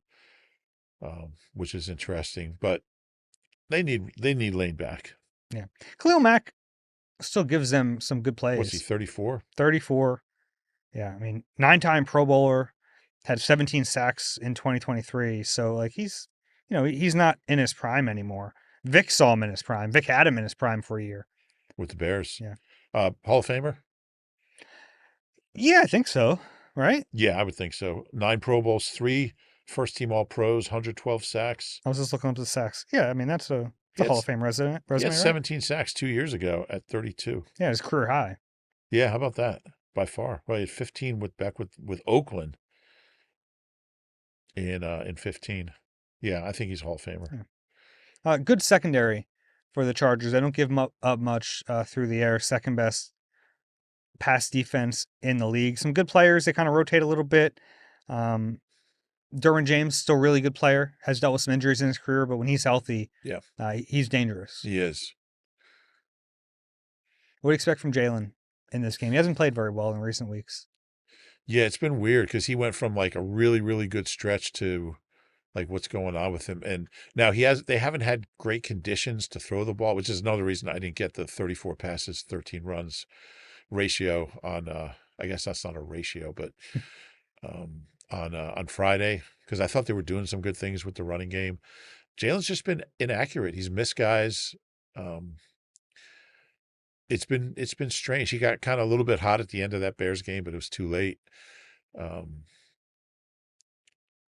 which is interesting, but they need Lane back.
Yeah. Khalil Mack still gives them some good plays.
What's he, 34?
34. Yeah, I mean, 9-time Pro Bowler, had 17 sacks in 2023. So, like, he's not in his prime anymore. Vic saw him in his prime. Vic had him in his prime for a year.
With the Bears.
Yeah.
Hall of Famer?
Yeah, I think so. Right?
Yeah, I would think so. 9 Pro Bowls, 3 first-team All-Pros, 112 sacks.
I was just looking up the sacks. Yeah, I mean, that's a
Yes.
Hall of Fame resume,
He had
right?
17 sacks 2 years ago at 32.
Yeah, his career high.
Yeah, how about that? By far. Well, he had 15 with Oakland in 15. Yeah, I think he's a Hall of Famer.
Yeah. Good secondary for the Chargers. I don't give them up much through the air. Second best pass defense in the league. Some good players. They kind of rotate a little bit. Derwin James, still really good player, has dealt with some injuries in his career, but when he's healthy,
Yeah,
he's dangerous.
he is.
What do you expect from Jalen in this game? He hasn't played very well in recent weeks.
Yeah, it's been weird because he went from like a really, really good stretch to like what's going on with him. And now they haven't had great conditions to throw the ball, which is another reason I didn't get the 34 passes, 13 runs ratio on I guess that's not a ratio, but on Friday, because I thought they were doing some good things with the running game. Jalen's just been inaccurate. He's missed guys. It's been strange. He got kind of a little bit hot at the end of that Bears game, but it was too late.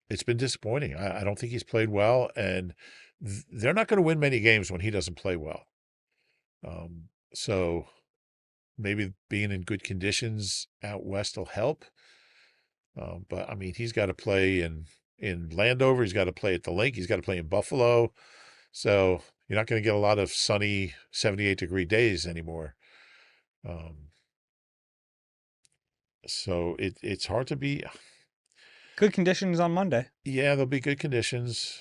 It's been disappointing. I don't think he's played well, and they're not going to win many games when he doesn't play well. So maybe being in good conditions out west will help. But I mean, he's got to play in Landover. He's got to play at the Link. He's got to play in Buffalo. So you're not going to get a lot of sunny 78-degree days anymore. So it's hard to be.
Good conditions on Monday.
Yeah, there'll be good conditions.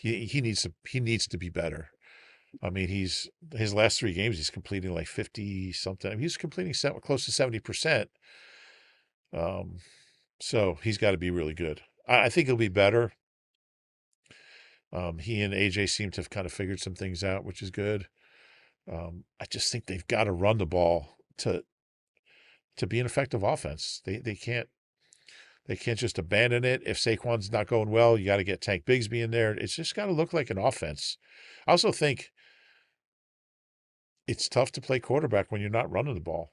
He needs to be better. I mean, his last 3 games, he's completing like 50 something. He's completing close to 70%. So he's got to be really good. I think he'll be better. He and AJ seem to have kind of figured some things out, which is good. I just think they've got to run the ball to be an effective offense. They can't just abandon it. If Saquon's not going well, you got to get Tank Bigsby in there. It's just got to look like an offense. I also think it's tough to play quarterback when you're not running the ball.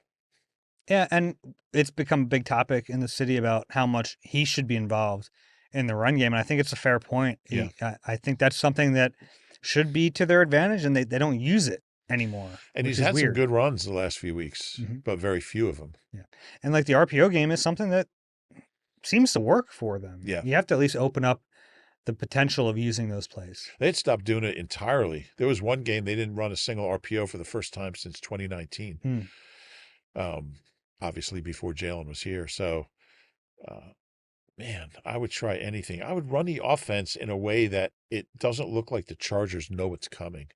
Yeah, and it's become a big topic in the city about how much he should be involved in the run game, and I think it's a fair point.
Yeah.
I think that's something that should be to their advantage, and they don't use it anymore.
And
which
he's
is
had
weird.
some good runs the last few weeks, but very few of them.
Yeah, and like the RPO game is something that seems to work for them.
Yeah.
You have to at least open up the potential of using those plays.
They had stopped doing it entirely. There was one game they didn't run a single RPO for the first time since 2019. Obviously before Jalen was here. So, man, I would try anything. I would run the offense in a way that it doesn't look like the Chargers know it's coming.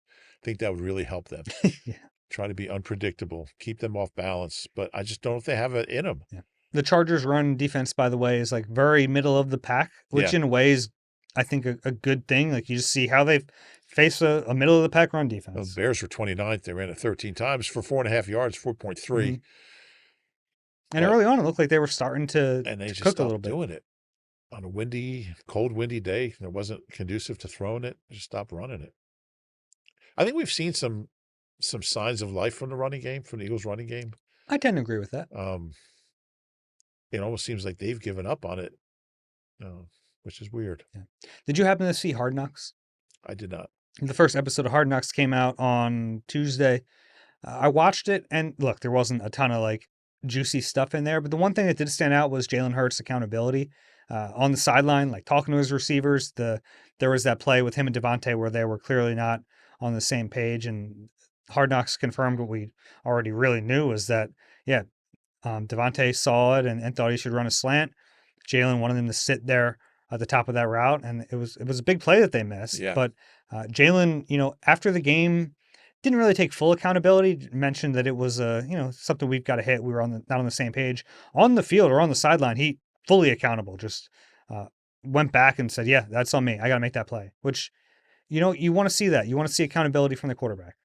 I think that would really help them.
Yeah.
Try to be unpredictable, keep them off balance, but I just don't know if they have it in them.
Yeah. The Chargers' run defense, by the way, is like very middle of the pack, which in a way is, I think, a good thing. Like you just see how they've face a middle of the pack run
The
defense.
Bears were 29th. They ran it 13 times for 4.5 yards, 4.3.
Mhm. And early on, it looked like they were starting to
And they just
cook a little
stopped
bit.
doing it. On a windy, cold, windy day that wasn't conducive to throwing it, just stopped running it. I think we've seen some signs of life from the running game, from the Eagles' running game.
I tend to agree with that.
It almost seems like they've given up on it, which is weird.
Yeah. Did you happen to see Hard Knocks?
I did not.
The first episode of Hard Knocks came out on Tuesday. I watched it, and look, there wasn't a ton of like juicy stuff in there, but the one thing that did stand out was Jalen Hurts' accountability on the sideline, like talking to his receivers. There was that play with him and Devontae where they were clearly not on the same page, and Hard Knocks confirmed what we already really knew was that Devontae saw it and thought he should run a slant. Jalen wanted him to sit there at the top of that route, and it was a big play that they missed.
Yeah.
But Jalen, after the game, didn't really take full accountability. Mentioned that it was something we've got to hit. We were not on the same page on the field or on the sideline. He fully accountable. Just went back and said, "Yeah, that's on me. I got to make that play." Which you want to see that. You want to see accountability from the quarterback.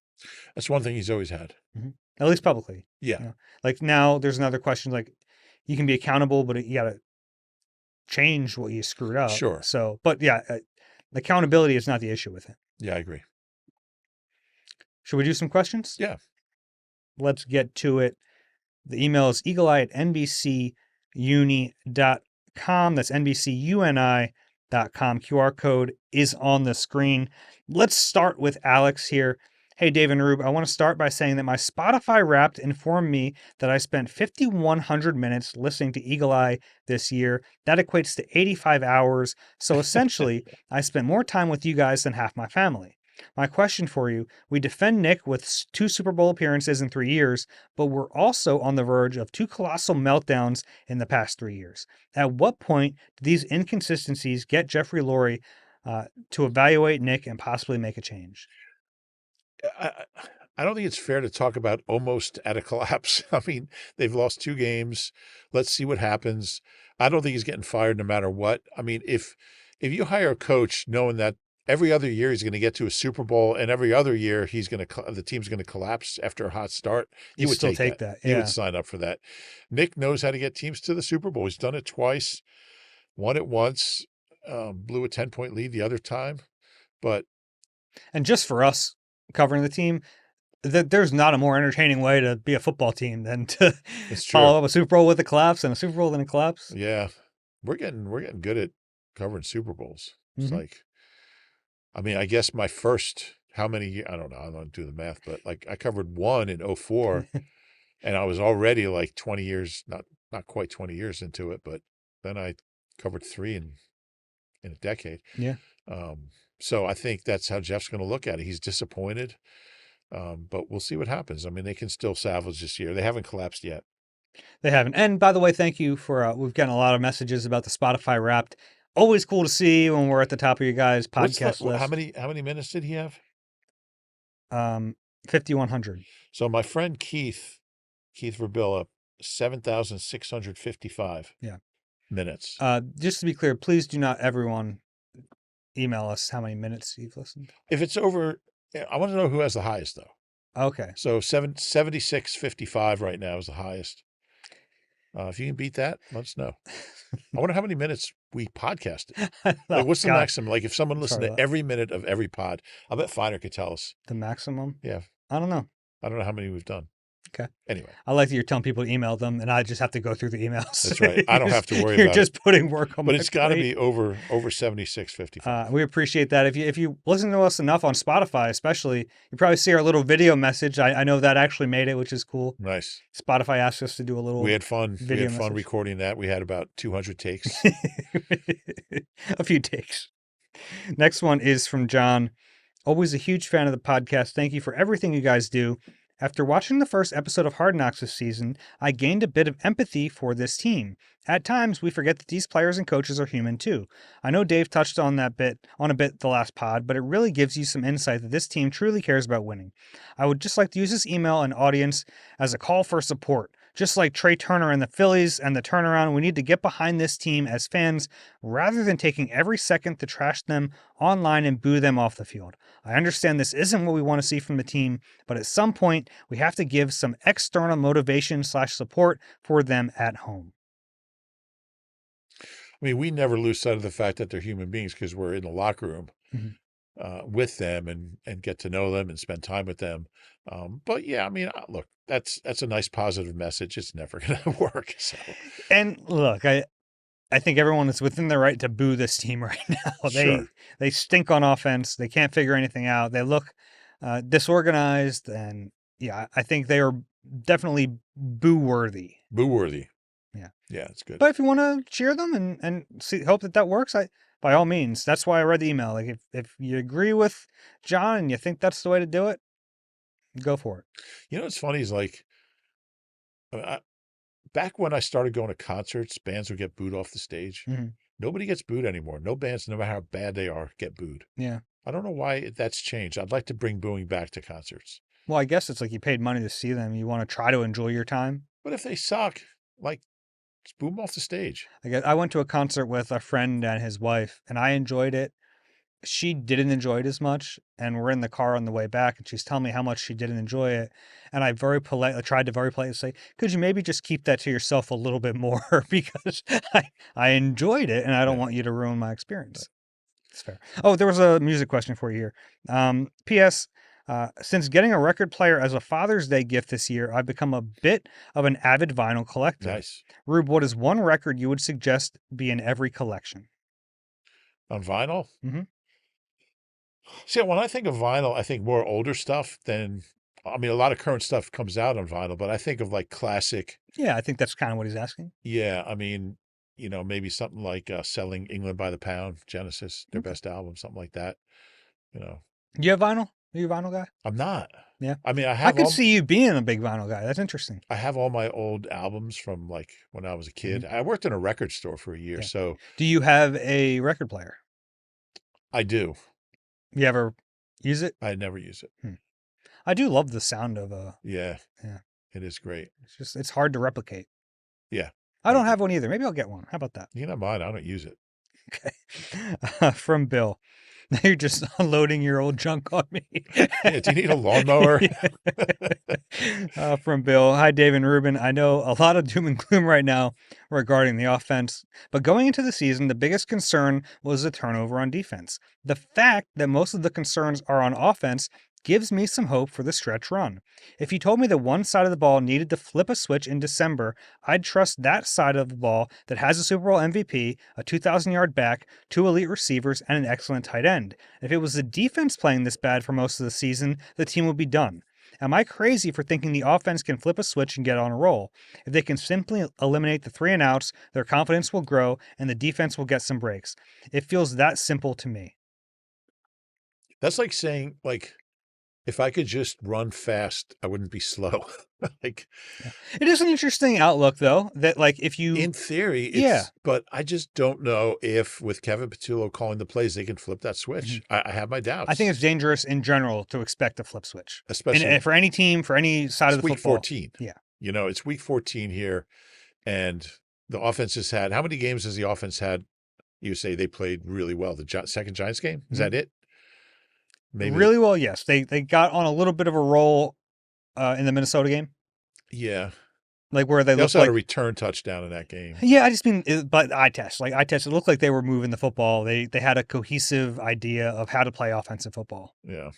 That's one thing he's always had.
Mm-hmm. At least publicly.
Yeah.
Like now, there's another question. Like you can be accountable, but you got to change what you screwed up.
Sure.
So, but yeah, accountability is not the issue with it.
Yeah, I agree.
Should we do some questions?
Yeah.
Let's get to it. The email is eagleeye@nbcuni.com. That's nbcuni.com. QR code is on the screen. Let's start with Alex here. Hey, Dave and Rube, I want to start by saying that my Spotify Wrapped informed me that I spent 5,100 minutes listening to Eagle Eye this year. That equates to 85 hours. So essentially, I spent more time with you guys than half my family. My question for you, we defend Nick with 2 Super Bowl appearances in 3 years, but we're also on the verge of 2 colossal meltdowns in the past 3 years. At what point do these inconsistencies get Jeffrey Lurie to evaluate Nick and possibly make a change?
I don't think it's fair to talk about almost at a collapse. I mean, they've lost 2 games. Let's see what happens. I don't think he's getting fired no matter what. I mean, if you hire a coach knowing that every other year he's going to get to a Super Bowl, and every other year the team's going to collapse after a hot start, you would
still take that.
You would sign up for that. Nick knows how to get teams to the Super Bowl. He's done it twice, won it once, blew a 10-point lead the other time.
And just for us covering the team, that there's not a more entertaining way to be a football team than to follow up a Super Bowl with a collapse and a Super Bowl then a collapse.
Yeah, we're getting good at covering Super Bowls. It's like, I mean, I guess my first, how many, I don't know, I don't do the math, but like I covered one in 2004 and I was already like 20 years, not quite 20 years into it, but then I covered 3 in a decade.
Yeah.
So I think that's how Jeff's going to look at it. He's disappointed, but we'll see what happens. I mean, they can still salvage this year. They haven't collapsed yet.
They haven't. And by the way, thank you for, we've gotten a lot of messages about the Spotify Wrapped. Always cool to see when we're at the top of your guys' podcast list.
How many minutes did he have?
5,100.
So my friend Keith Verbilla, 7,655 minutes.
Just to be clear, please do not everyone email us how many minutes you've listened.
If it's over, I want to know who has the highest though.
Okay.
So 76.55 right now is the highest. If you can beat that, let us know. I wonder how many minutes we podcasted. Like, what's the maximum? Like, if someone listened to every minute of every pod, I bet Finer could tell us.
The maximum?
Yeah.
I don't know.
I don't know how many we've done.
Okay.
Anyway.
I like that you're telling people to email them, and I just have to go through the emails.
That's right. I don't have to worry about it.
You're just putting work on
But
my
it's got to
plate.
be over 76.55.
We appreciate that. If you listen to us enough on Spotify, especially, you probably see our little video message. I know that actually made it, which is cool.
Nice.
Spotify asked us to do a little.
We had fun.
Video message.
Recording that. We had about 200 takes.
A few takes. Next one is from John. Always a huge fan of the podcast. Thank you for everything you guys do. After watching the first episode of Hard Knocks this season, I gained a bit of empathy for this team. At times, we forget that these players and coaches are human too. I know Dave touched on a bit the last pod, but it really gives you some insight that this team truly cares about winning. I would just like to use this email and audience as a call for support. Just like Trey Turner and the Phillies and the turnaround, we need to get behind this team as fans rather than taking every second to trash them online and boo them off the field. I understand this isn't what we want to see from the team, but at some point, we have to give some external motivation/support for them at home.
I mean, we never lose sight of the fact that they're human beings because we're in the locker room with them and get to know them and spend time with them. But yeah, I mean, look, that's a nice positive message. It's never going to work. So
And look, I think everyone is within their right to boo this team right now.
Sure.
They stink on offense. They can't figure anything out. They look disorganized, and yeah, I think they are definitely boo worthy.
Boo worthy.
Yeah.
Yeah, it's good.
But if you want to cheer them and hope that works, by all means. That's why I read the email. Like if you agree with John and you think that's the way to do it, go for it.
You know what's funny is like back when I started going to concerts, bands would get booed off the stage.
Mhm.
Nobody gets booed anymore. No bands, no matter how bad they are, get booed.
Yeah.
I don't know why that's changed. I'd like to bring booing back to concerts.
Well, I guess it's like you paid money to see them. You want to try to enjoy your time.
But if they suck, like, just boo them off the stage.
I went to a concert with a friend and his wife, and I enjoyed it. She didn't enjoy it as much, and we're in the car on the way back, and she's telling me how much she didn't enjoy it. And I tried to very politely say, could you maybe just keep that to yourself a little bit more? Because I enjoyed it, and I don't want you to ruin my experience. It's fair. Oh, there was a music question for you here. P.S. Since getting a record player as a Father's Day gift this year, I've become a bit of an avid vinyl collector.
Nice.
Rube, what is one record you would suggest be in every collection?
On vinyl?
Mhm.
See, when I think of vinyl, I think more older stuff than, I mean, a lot of current stuff comes out on vinyl, but I think of like classic.
Yeah, I think that's kind of what he's asking.
Yeah, I mean, maybe something like Selling England by the Pound, Genesis, their
Okay.
best album, something like that.
You have vinyl? Are you a vinyl guy?
I'm not.
Yeah.
I mean,
I could see you being a big vinyl guy. That's interesting.
I have all my old albums from like when I was a kid. I worked in a record store for a year,
Yeah.
so
Do you have a record player?
I do.
You ever use it?
I never use it.
I do love the sound of a.
Yeah.
Yeah.
It is great.
It's hard to replicate.
Yeah.
I don't have one either. Maybe I'll get one. How about that?
You know mine, I don't use it.
Okay. From Bill. You're just unloading your old junk on me.
Yeah, do you need a lawnmower?
From Bill. Hi, Dave and Reuben. I know a lot of doom and gloom right now regarding the offense, but going into the season, the biggest concern was the turnover on defense. The fact that most of the concerns are on offense gives me some hope for the stretch run. If you told me that one side of the ball needed to flip a switch in December, I'd trust that side of the ball that has a Super Bowl MVP, a 2,000-yard back, 2 elite receivers, and an excellent tight end. If it was the defense playing this bad for most of the season, the team would be done. Am I crazy for thinking the offense can flip a switch and get on a roll? If they can simply eliminate the 3 and outs, their confidence will grow and the defense will get some breaks. It feels that simple to me.
That's like saying, like, if I could just run fast, I wouldn't be slow. Like,
it is an interesting outlook, though, that like if you,
in theory,
Yeah.
but I just don't know if with Kevin Patullo calling the plays, they can flip that switch. I have my doubts.
I think it's dangerous in general to expect a flip switch,
especially
and for any team, for any side of the
week
football.
14.
Yeah.
It's week 14 here, and the offense has had, how many games has the offense had? You say they played really well. The second Giants game, is that it?
Maybe really well, yes. They got on a little bit of a roll in the Minnesota game.
Yeah.
Like where they
also had a return touchdown in that game.
Yeah, I just mean, but eye test, it looked like they were moving the football. They had a cohesive idea of how to play offensive football.
Yeah.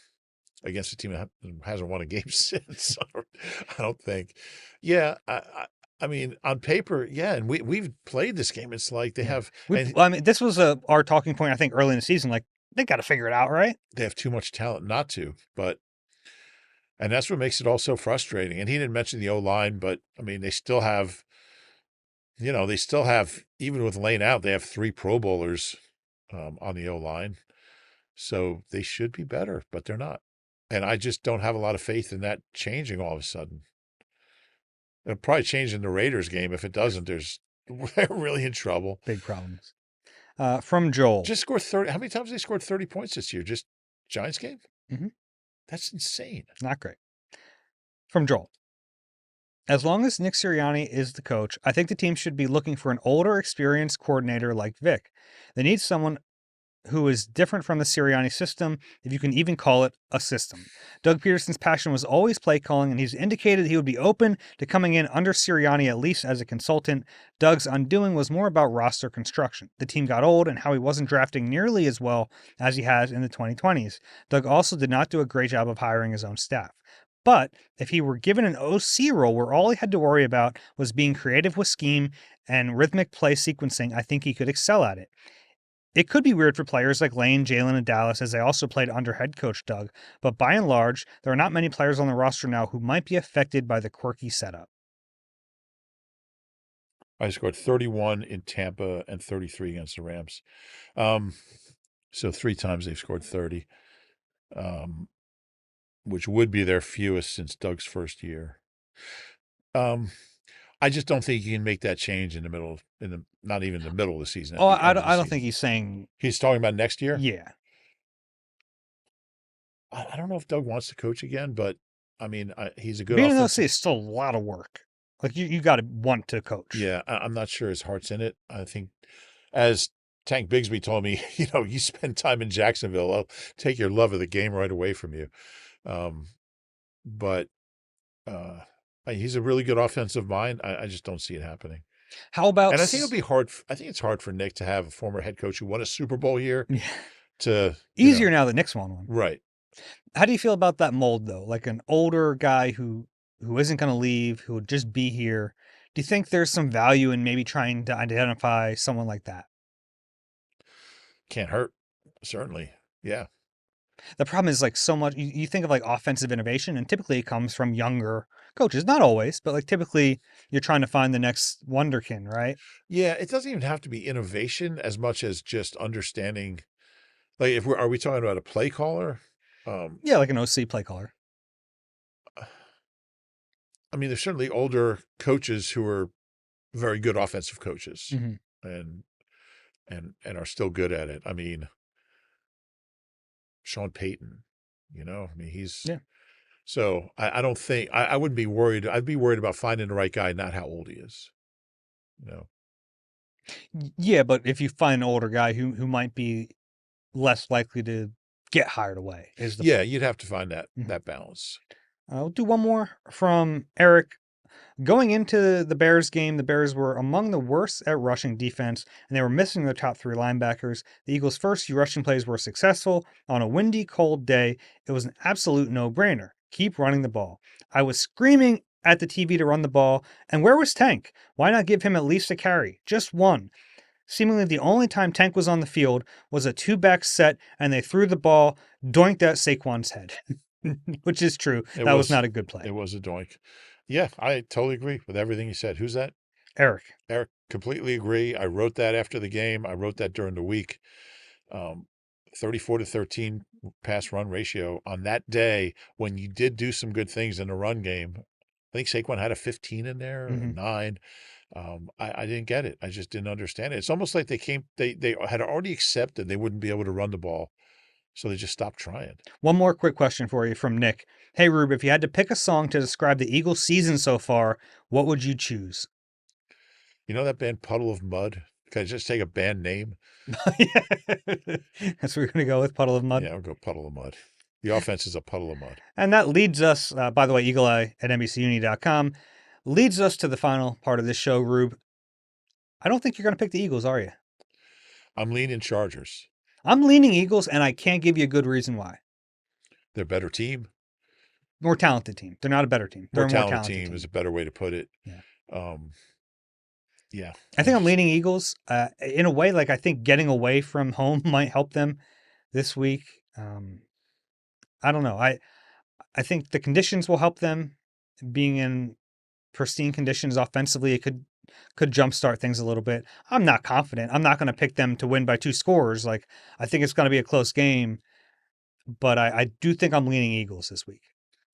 Against a team that hasn't won a game since. I don't think. Yeah. I mean, on paper, yeah, and we've played this game. It's like they have.
I mean, this was our talking point, I think, early in the season. Like, they got to figure it out, right?
They have too much talent not to, and that's what makes it all so frustrating. And he didn't mention the O-line, but I mean, they still have, even with Lane out, they have 3 Pro Bowlers on the O-line. So they should be better, but they're not. And I just don't have a lot of faith in that changing all of a sudden. It'll probably change in the Raiders game. If it doesn't, they're really in trouble.
Big problems. From Joel.
Just score 30. How many times they scored 30 points this year? Just Giants game?
Mm-hmm.
That's insane.
Not great. From Joel. As long as Nick Sirianni is the coach, I think the team should be looking for an older, experienced coordinator like Vic. They need someone who is different from the Sirianni system, if you can even call it a system. Doug Peterson's passion was always play calling, and he's indicated he would be open to coming in under Sirianni at least as a consultant. Doug's undoing was more about roster construction. The team got old and how he wasn't drafting nearly as well as he has in the 2020s. Doug also did not do a great job of hiring his own staff. But if he were given an OC role where all he had to worry about was being creative with scheme and rhythmic play sequencing, I think he could excel at it. It could be weird for players like Lane, Jalen, and Dallas as they also played under head coach Doug, but by and large, there are not many players on the roster now who might be affected by the quirky setup.
I scored 31 in Tampa and 33 against the Rams. So 3 times they've scored 30, which would be their fewest since Doug's first year. I just don't think you can make that change in the middle, not even the middle of the season.
Oh, I don't think he's saying.
He's talking about next year.
Yeah.
I don't know if Doug wants to coach again, but I mean, he's a good.
Being an OC is still a lot of work. Like you got to want to coach.
Yeah, I'm not sure his heart's in it. I think, as Tank Bigsby told me, you spend time in Jacksonville, I'll take your love of the game right away from you. But he's a really good offensive mind. I just don't see it happening.
How about?
And I think it'll be hard. I think it's hard for Nick to have a former head coach who won a Super Bowl here.
Yeah.
To
easier now that Nick's won one.
Right.
How do you feel about that mold though? Like an older guy who isn't going to leave, who would just be here. Do you think there's some value in maybe trying to identify someone like that?
Can't hurt. Certainly. Yeah.
The problem is like so much, you think of like offensive innovation and typically it comes from younger coaches. Not always, but like typically you're trying to find the next wonderkin, right?
Yeah. It doesn't even have to be innovation as much as just understanding. Like are we talking about a play caller?
Yeah, like an OC play caller.
I mean, there's certainly older coaches who are very good offensive coaches and are still good at it. I mean, Sean Payton, he's so I don't think I wouldn't be worried. I'd be worried about finding the right guy, not how old he is.
Yeah, but if you find an older guy who might be less likely to get hired away
you'd have to find that balance.
I'll do one more from Eric. Going into the Bears game, the Bears were among the worst at rushing defense, and they were missing their top 3 linebackers. The Eagles' first few rushing plays were successful. On a windy, cold day, it was an absolute no-brainer. Keep running the ball. I was screaming at the TV to run the ball, and where was Tank? Why not give him at least a carry? Just one. Seemingly the only time Tank was on the field was a 2-back set, and they threw the ball, doinked at Saquon's head. Which is true. That was not a good play.
It was a doink. Yeah, I totally agree with everything you said. Who's that?
Eric,
completely agree. I wrote that after the game. I wrote that during the week. 34-13 pass run ratio on that day when you did do some good things in the run game. I think Saquon had a 15 in there, 9. I didn't get it. I just didn't understand it. It's almost like they had already accepted they wouldn't be able to run the ball. So they just stopped trying.
One more quick question for you from Nick. Hey, Rube, if you had to pick a song to describe the Eagles season so far, what would you choose?
You know that band Puddle of Mud? Can I just take a band name?
That's what we're going to go with, Puddle of Mud?
Yeah, I'll go Puddle of Mud. The offense is a puddle of mud.
And that leads us, by the way, Eagle Eye at NBCUni.com, leads us to the final part of this show, Rube. I don't think you're going to pick the Eagles, are you?
I'm leaning Chargers.
I'm leaning Eagles, and I can't give you a good reason why.
They're a better team.
More talented team. They're not a better team. They're
more talented team is a better way to put it.
Yeah.
Yeah.
I think I'm leaning Eagles. In a way, like I think getting away from home might help them this week. I don't know. I think the conditions will help them. Being in pristine conditions offensively, it could jumpstart things a little bit. I'm not confident. I'm not going to pick them to win by 2 scores. Like I think it's going to be a close game, but I do think I'm leaning Eagles this week.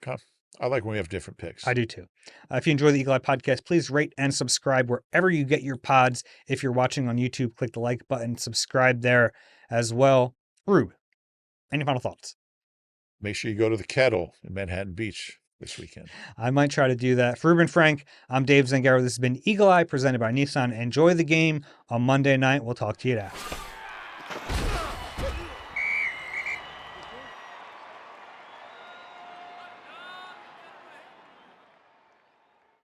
Okay. I like when we have different picks.
I do too. If you enjoy the Eagle Eye podcast, please rate and subscribe wherever you get your pods. If you're watching on YouTube, click the like button, subscribe there as well. Rube, any final thoughts?
Make sure you go to the Kettle in Manhattan Beach.
this weekend.
I might try to do that. For Reuben Frank, I'm Dave Zangaro. This has been Eagle Eye presented by Nissan. Enjoy the game on Monday night. We'll talk to you after.